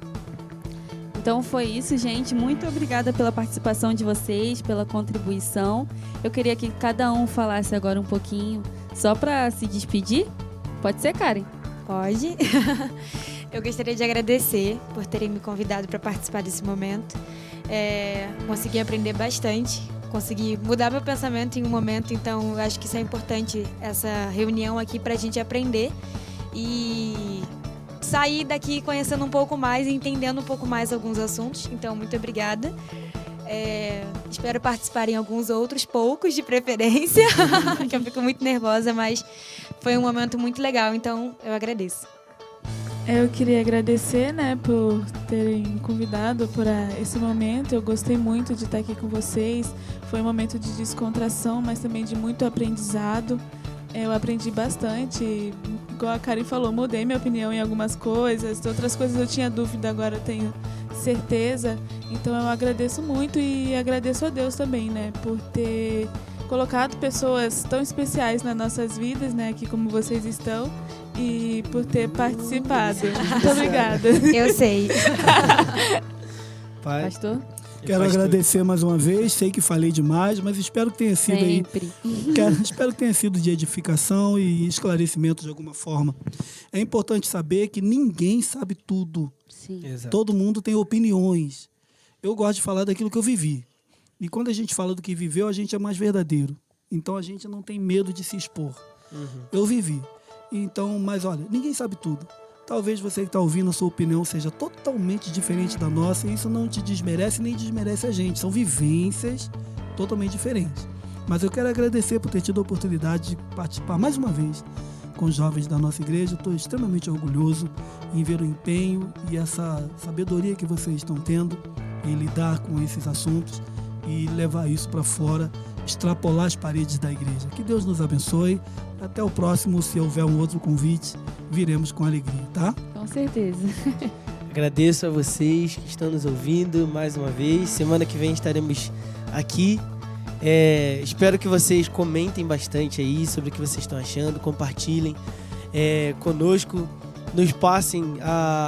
Então foi isso, gente. Muito obrigada pela participação de vocês, pela contribuição. Eu queria que cada um falasse agora um pouquinho, só para se despedir. Pode ser, Karen? Pode. Eu gostaria de agradecer por terem me convidado para participar desse momento. Consegui aprender bastante, consegui mudar meu pensamento em um momento, então eu acho que isso é importante, essa reunião aqui para a gente aprender e sair daqui conhecendo um pouco mais e entendendo um pouco mais alguns assuntos. Então, muito obrigada. Espero participar em alguns outros, poucos de preferência, que eu fico muito nervosa, mas foi um momento muito legal, então eu agradeço. Eu queria agradecer, né, por terem convidado para esse momento. Eu gostei muito de estar aqui com vocês. Foi um momento de descontração, mas também de muito aprendizado. Eu aprendi bastante. Igual a Karen falou, mudei minha opinião em algumas coisas. Outras coisas eu tinha dúvida, agora eu tenho certeza. Então eu agradeço muito e agradeço a Deus também, né, por ter colocado pessoas tão especiais nas nossas vidas, né, aqui como vocês estão. E por ter participado. Muito obrigada. Eu sei. Pai, Pastor? Quero agradecer mais uma vez. Sei que falei demais, mas espero que tenha sido Sempre. espero que tenha sido de edificação e esclarecimento de alguma forma. É importante saber que ninguém sabe tudo. Sim. Exato. Todo mundo tem opiniões. Eu gosto de falar daquilo que eu vivi. E quando a gente fala do que viveu, a gente é mais verdadeiro. Então a gente não tem medo de se expor. Eu vivi. Então, mas olha, ninguém sabe tudo. Talvez você que está ouvindo, a sua opinião seja totalmente diferente da nossa, e isso não te desmerece nem desmerece a gente. São vivências totalmente diferentes. Mas eu quero agradecer por ter tido a oportunidade de participar mais uma vez com os jovens da nossa igreja. Estou extremamente orgulhoso em ver o empenho e essa sabedoria que vocês estão tendo em lidar com esses assuntos e levar isso para fora, extrapolar as paredes da igreja. Que Deus nos abençoe. Até o próximo. Se houver um outro convite, viremos com alegria, tá? Com certeza. Agradeço a vocês que estão nos ouvindo mais uma vez. Semana que vem estaremos aqui. Espero que vocês comentem bastante aí sobre o que vocês estão achando, compartilhem conosco, nos passem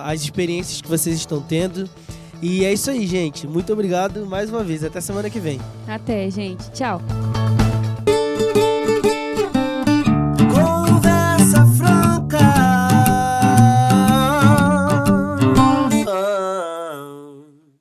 as experiências que vocês estão tendo. E é isso aí, gente. Muito obrigado mais uma vez. Até semana que vem. Até, gente. Tchau.